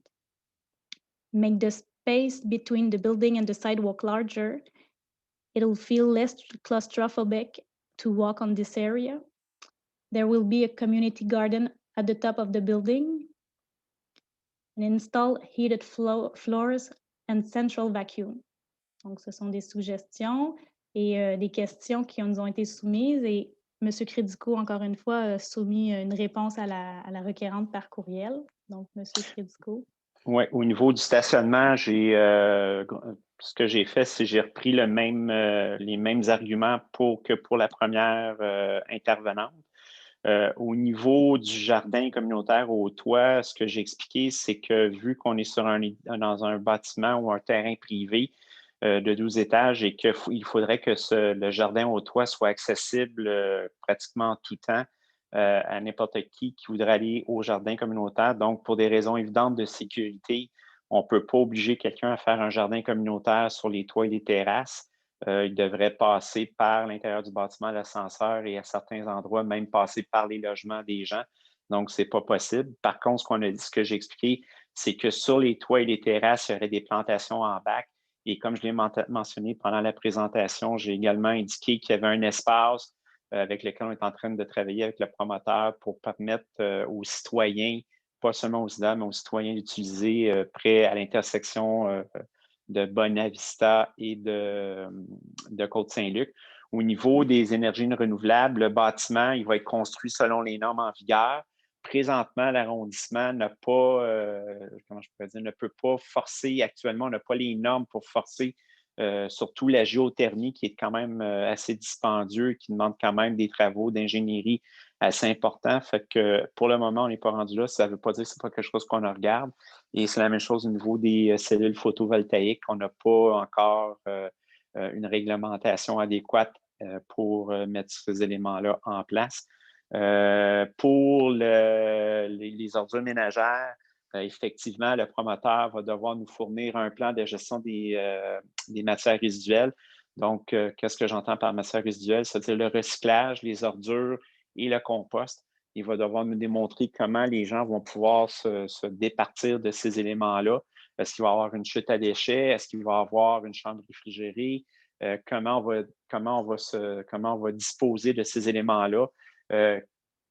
Make the space between the building and the sidewalk larger. It'll feel less claustrophobic to walk on this area. There will be a community garden at the top of the building and install heated floors and central vacuum. Donc, ce sont des suggestions et des questions qui nous ont été soumises et M. Crédico, encore une fois, a soumis une réponse à la requérante par courriel. Donc, M. Crédico. Oui, au niveau du stationnement, ce que j'ai fait, c'est que j'ai repris les mêmes arguments que pour la première intervenante. Au niveau du jardin communautaire au toit, ce que j'ai expliqué, c'est que vu qu'on est dans un bâtiment ou un terrain privé de 12 étages et qu'il faudrait que le jardin au toit soit accessible pratiquement en tout temps à n'importe qui voudrait aller au jardin communautaire. Donc, pour des raisons évidentes de sécurité, on ne peut pas obliger quelqu'un à faire un jardin communautaire sur les toits et les terrasses. Il devrait passer par l'intérieur du bâtiment, l'ascenseur et à certains endroits, même passer par les logements des gens. Donc, ce n'est pas possible. Par contre, ce que j'ai expliqué, c'est que sur les toits et les terrasses, il y aurait des plantations en bac. Et comme je l'ai mentionné pendant la présentation, j'ai également indiqué qu'il y avait un espace avec lequel on est en train de travailler avec le promoteur pour permettre aux citoyens, pas seulement aux IDA, mais aux citoyens d'utiliser près à l'intersection de Bonavista et de Côte-Saint-Luc. Au niveau des énergies renouvelables, le bâtiment, il va être construit selon les normes en vigueur. Présentement, l'arrondissement n'a pas, comment je pourrais dire, ne peut pas forcer actuellement, on n'a pas les normes pour forcer, surtout la géothermie qui est quand même assez dispendieux, qui demande quand même des travaux d'ingénierie assez importants. Fait que pour le moment, on n'est pas rendu là. Ça ne veut pas dire que ce n'est pas quelque chose qu'on regarde. Et c'est la même chose au niveau des cellules photovoltaïques. On n'a pas encore une réglementation adéquate pour mettre ces éléments-là en place. Pour les ordures ménagères, effectivement, le promoteur va devoir nous fournir un plan de gestion des matières résiduelles. Donc, qu'est-ce que j'entends par matières résiduelles? C'est-à-dire le recyclage, les ordures et le compost. Il va devoir nous démontrer comment les gens vont pouvoir se départir de ces éléments-là. Est-ce qu'il va y avoir une chute à déchets? Est-ce qu'il va y avoir une chambre réfrigérée? Comment on va disposer de ces éléments-là?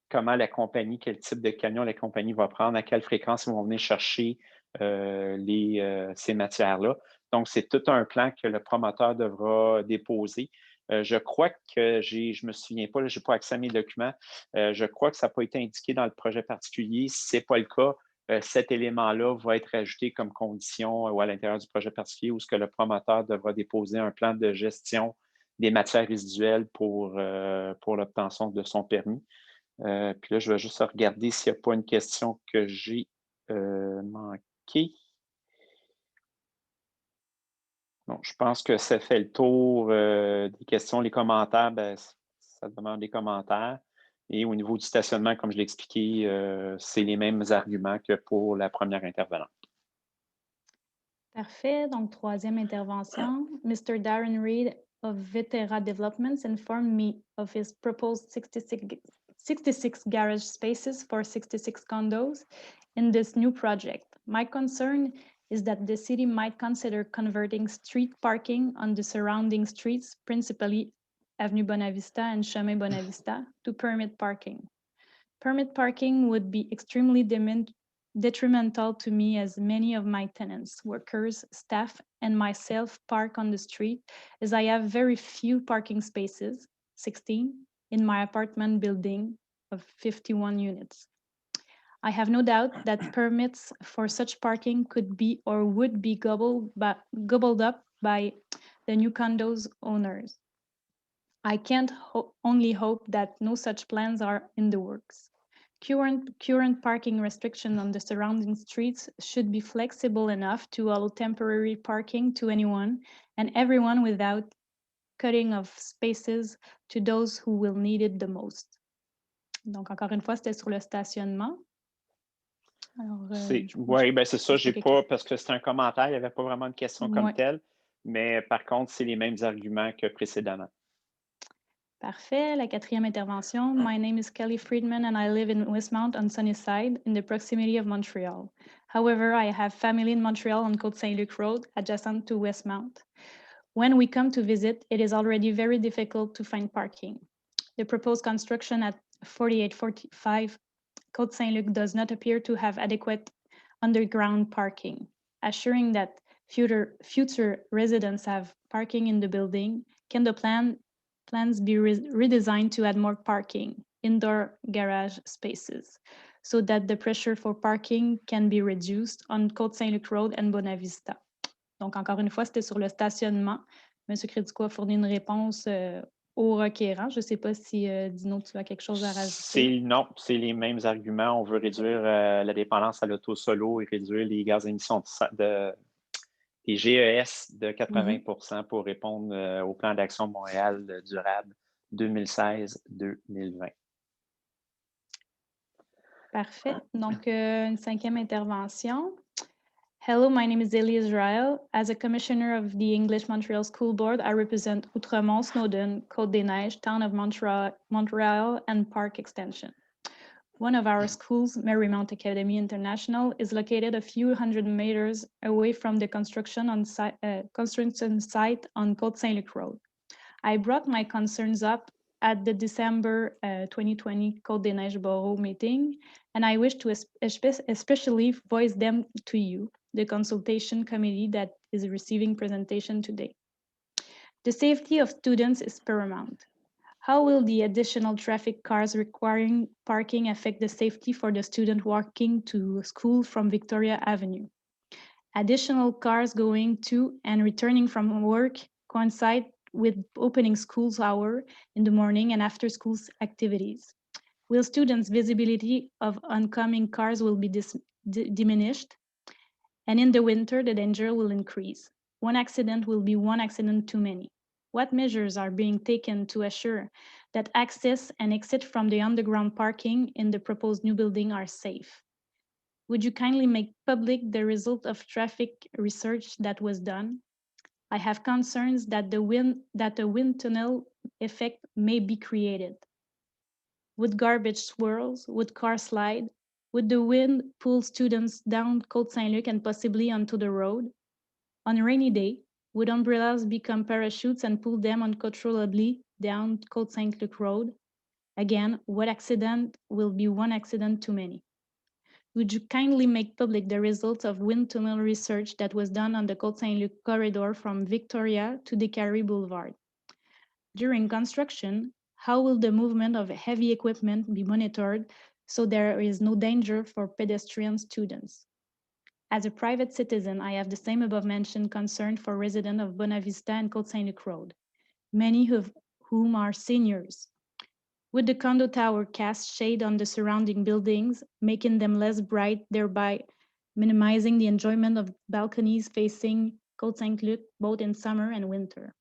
Comment la compagnie, quel type de camion la compagnie va prendre, à quelle fréquence ils vont venir chercher ces matières-là. Donc, c'est tout un plan que le promoteur devra déposer. Je crois que je ne me souviens pas, je n'ai pas accès à mes documents. Je crois que ça n'a pas été indiqué dans le projet particulier. Si ce n'est pas le cas, cet élément-là va être ajouté comme condition ou à l'intérieur du projet particulier où ce que le promoteur devra déposer un plan de gestion des matières résiduelles pour l'obtention de son permis. Puis là, je vais juste regarder s'il n'y a pas une question que j'ai manquée. Bon, je pense que ça fait le tour des questions. Les commentaires, ben, ça demande des commentaires. Et au niveau du stationnement, comme je l'ai expliqué, c'est les mêmes arguments que pour la première intervenante. Parfait. Donc, troisième intervention. Mr. Darren Reed of Vetera Developments informed me of his proposed 66 garage spaces for 66 condos in this new project. My concern is that the city might consider converting street parking on the surrounding streets, principally Avenue Bonavista and Chemin Bonavista, to permit parking. Permit parking would be extremely detrimental to me as many of my tenants, workers, staff, and myself park on the street as I have very few parking spaces, 16, in my apartment building of 51 units. I have no doubt that permits for such parking could be or would be gobbled up by the new condos owners. I can't only hope that no such plans are in the works. Current parking restrictions on the surrounding streets should be flexible enough to allow temporary parking to anyone and everyone without cutting off spaces to those who will need it the most. Donc, encore une fois, c'était sur le stationnement. Oui, ben c'est ça, j'ai pas, parce que c'est un commentaire, il n'y avait pas vraiment de question comme telle, mais par contre, c'est les mêmes arguments que précédemment. Parfait. La quatrième intervention. My name is Kelly Friedman and I live in Westmount on Sunnyside in the proximity of Montreal. However, I have family in Montreal on Côte-Saint-Luc Road, adjacent to Westmount. When we come to visit, it is already very difficult to find parking. The proposed construction at 4845 Côte-Saint-Luc does not appear to have adequate underground parking. Assuring that future residents have parking in the building, can the plans be redesigned to add more parking, indoor garage spaces? so that the pressure for parking can be reduced on Côte-Saint-Luc Road and Bonavista. Donc, encore une fois, c'était sur le stationnement. M. Crédico a fourni une réponse au requérant. Je ne sais pas si, Dino, tu as quelque chose à rajouter. Non, c'est les mêmes arguments. On veut réduire la dépendance à l'auto solo et réduire les gaz à émissions des GES de 80 pour répondre au plan d'action Montréal durable 2016-2020. Parfait. Donc, une cinquième intervention. Hello, my name is Elie Israel. As a commissioner of the English Montreal School Board, I represent Outremont, Snowden, Côte-des-Neiges, Town of Montreal, and Park Extension. One of our schools, Marymount Academy International, is located a few hundred meters away from the construction site on Côte-Saint-Luc Road. I brought my concerns up at the December 2020 Côte-des-Neiges Borough meeting, and I wish to especially voice them to you, the consultation committee that is receiving presentation today. The safety of students is paramount. How will the additional traffic cars requiring parking affect the safety for the student walking to school from Victoria Avenue? Additional cars going to and returning from work coincide with opening school's hour in the morning and after school activities. Will students' visibility of oncoming cars will be diminished? And in the winter, the danger will increase. One accident will be one accident too many. What measures are being taken to assure that access and exit from the underground parking in the proposed new building are safe? Would you kindly make public the result of traffic research that was done? I have concerns that a wind tunnel effect may be created. Would garbage swirls? Would cars slide? Would the wind pull students down Côte-Saint-Luc and possibly onto the road? On a rainy day, would umbrellas become parachutes and pull them uncontrollably down Côte-Saint-Luc Road? Again, what accident will be one accident too many? Would you kindly make public the results of wind tunnel research that was done on the Côte-Saint-Luc corridor from Victoria to Descaries Boulevard? During construction, how will the movement of heavy equipment be monitored so there is no danger for pedestrian students? As a private citizen, I have the same above-mentioned concern for residents of Bonavista and Côte-Saint-Luc Road, many of whom are seniors. Would the condo tower cast shade on the surrounding buildings, making them less bright, thereby minimizing the enjoyment of balconies facing Côte-Saint-Luc, both in summer and winter?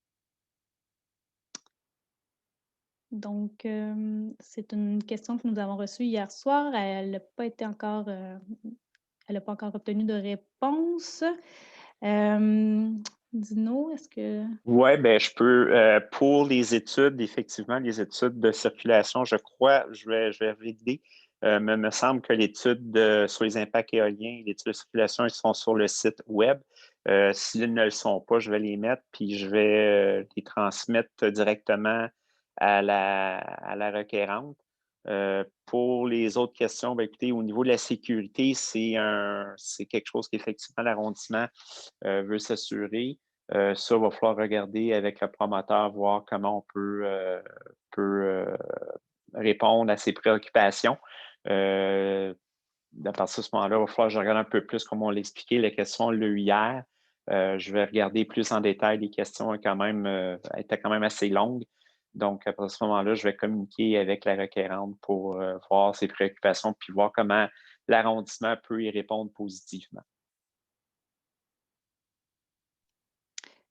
Donc, c'est une question que nous avons reçue hier soir. Elle n'a pas été encore, elle n'a pas encore obtenu de réponse. Dino, est-ce que... Oui, bien, je peux. Pour les études, effectivement, les études de circulation, je crois, je vais valider. Mais il me semble que l'étude sur les impacts éoliens, l'étude de circulation, ils sont sur le site web. S'ils ne le sont pas, je vais les mettre, puis je vais les transmettre directement à la requérante. Pour les autres questions, bien, écoutez, au niveau de la sécurité, c'est quelque chose qu'effectivement l'arrondissement veut s'assurer. Ça, il va falloir regarder avec le promoteur, voir comment on peut répondre à ses préoccupations. À partir de ce moment-là, il va falloir que je regarde un peu plus comment on l'expliquait. Les questions, on l'a eu hier. Je vais regarder plus en détail. Les questions étaient quand même assez longues. Donc, à partir de ce moment-là, je vais communiquer avec la requérante pour voir ses préoccupations puis voir comment l'arrondissement peut y répondre positivement.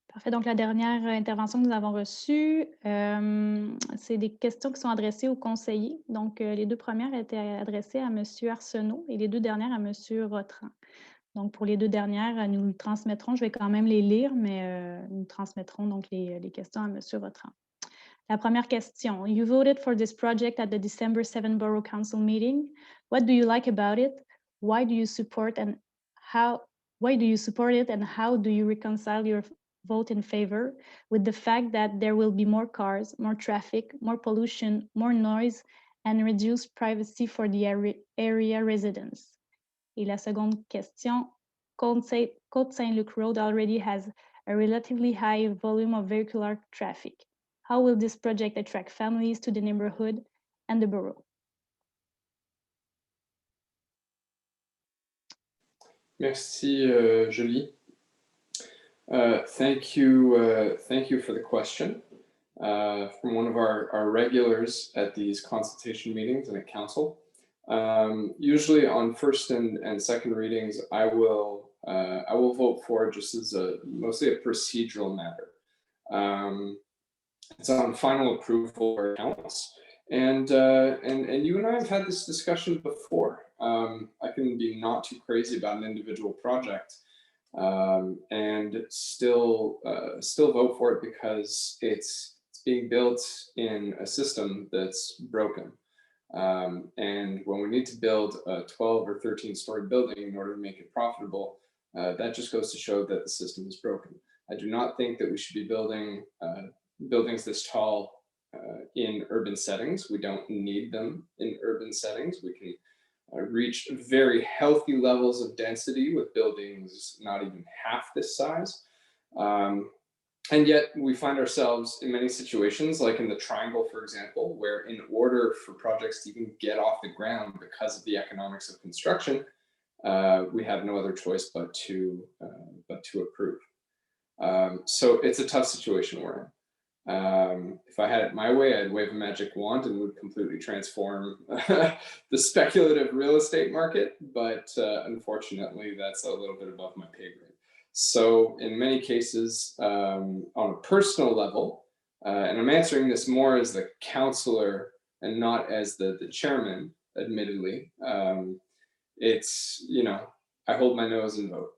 Parfait. Donc, la dernière intervention que nous avons reçue, c'est des questions qui sont adressées aux conseillers. Donc, les deux premières étaient adressées à M. Arsenault et les deux dernières à M. Rotran. Donc, pour les deux dernières, nous les transmettrons. Je vais quand même les lire, mais nous transmettrons donc les questions à M. Rotran. La première question. You voted for this project at the December 7 Borough Council meeting. What do you like about it? Why do you support it? And how do you reconcile your vote in favor with the fact that there will be more cars, more traffic, more pollution, more noise, and reduced privacy for the area residents? Et la seconde question, Côte-Saint-Luc Road already has a relatively high volume of vehicular traffic. How will this project attract families to the neighborhood and the borough? Merci, Julie. Thank you for the question. From one of our regulars at these consultation meetings and at council. Usually on first and second readings, I will vote for just as mostly a procedural matter. It's on final approval for accounts, and you and I have had this discussion before. I can be not too crazy about an individual project, and still vote for it because it's being built in a system that's broken. And when we need to build a 12 or 13-story building in order to make it profitable, that just goes to show that the system is broken. I do not think that we should be building buildings this tall in urban settings. We don't need them in urban settings. We can reach very healthy levels of density with buildings not even half this size. And yet we find ourselves in many situations, like in the Triangle, for example, where in order for projects to even get off the ground because of the economics of construction, we have no other choice but to approve. So it's a tough situation we're in. If I had it my way, I'd wave a magic wand and would completely transform the speculative real estate market, but unfortunately, that's a little bit above my pay grade. So in many cases, on a personal level, and I'm answering this more as the counselor and not as the chairman, admittedly, it's, I hold my nose and vote,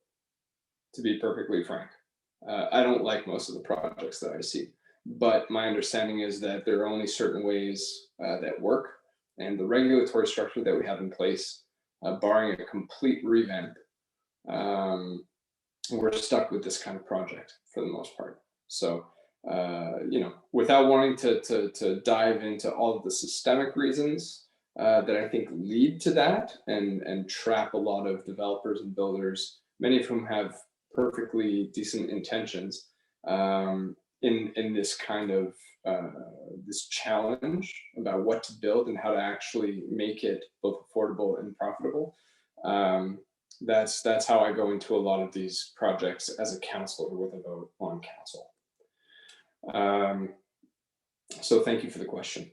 to be perfectly frank. I don't like most of the projects that I see, but my understanding is that there are only certain ways that work, and the regulatory structure that we have in place, barring a complete revamp, we're stuck with this kind of project for the most part. So, without wanting to dive into all of the systemic reasons that I think lead to that and trap a lot of developers and builders, many of whom have perfectly decent intentions, in this kind of this challenge about what to build and how to actually make it both affordable and profitable. That's how I go into a lot of these projects as a counselor with a vote on council. So thank you for the question.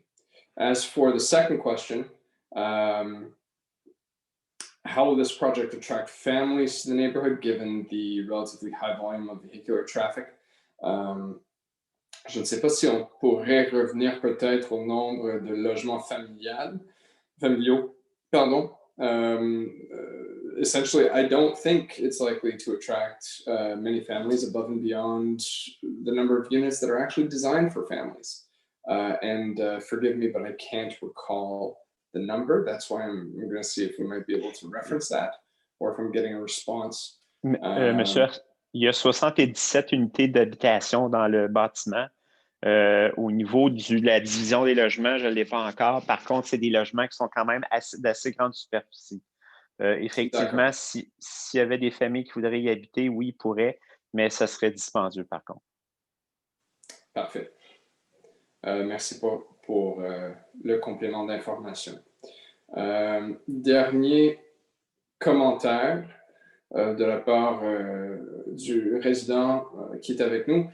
As for the second question, how will this project attract families to the neighborhood given the relatively high volume of vehicular traffic? Je ne sais pas si on pourrait revenir peut-être au nombre de logements familiaux. Pardon. Essentially, I don't think it's likely to attract many families above and beyond the number of units that are actually designed for families. And forgive me, but I can't recall the number. That's why I'm going to see if we might be able to reference that or if I'm getting a response. Monsieur, il y a 77 unités d'habitation dans le bâtiment. Au niveau de la division des logements, je ne l'ai pas encore. Par contre, c'est des logements qui sont quand même d'assez grande superficie. Effectivement, s'il y avait des familles qui voudraient y habiter, oui, ils pourraient, mais ça serait dispendieux par contre. Parfait. Merci pour le complément d'information. Dernier commentaire de la part du résident qui est avec nous.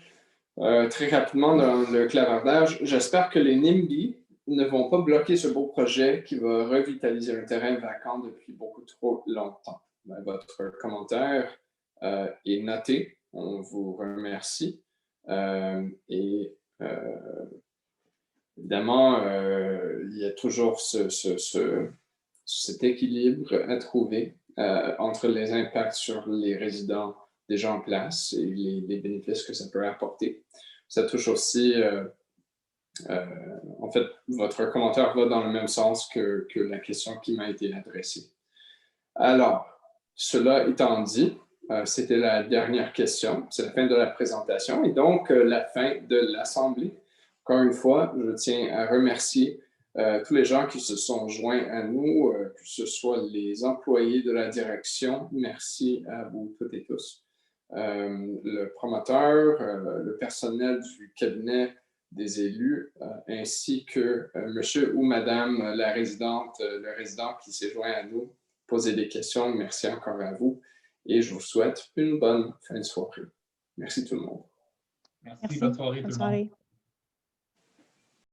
Très rapidement dans le clavardage, j'espère que les NIMBY ne vont pas bloquer ce beau projet qui va revitaliser un terrain vacant depuis beaucoup trop longtemps. Votre commentaire est noté. On vous remercie. Et évidemment, il y a toujours cet équilibre à trouver entre les impacts sur les résidents déjà en place et les bénéfices que ça peut apporter. Ça touche aussi, en fait, votre commentaire va dans le même sens que la question qui m'a été adressée. Alors, cela étant dit, c'était la dernière question, c'est la fin de la présentation et donc la fin de l'Assemblée. Encore une fois, je tiens à remercier tous les gens qui se sont joints à nous, que ce soit les employés de la direction. Merci à vous toutes et tous. Le promoteur, le personnel du cabinet des élus, ainsi que monsieur ou madame la résidente, le résident qui s'est joint à nous, poser des questions. Merci encore à vous. et je vous souhaite une bonne fin de soirée. Merci tout le monde. Merci, Merci. bonne soirée Bonne tout le monde. soirée.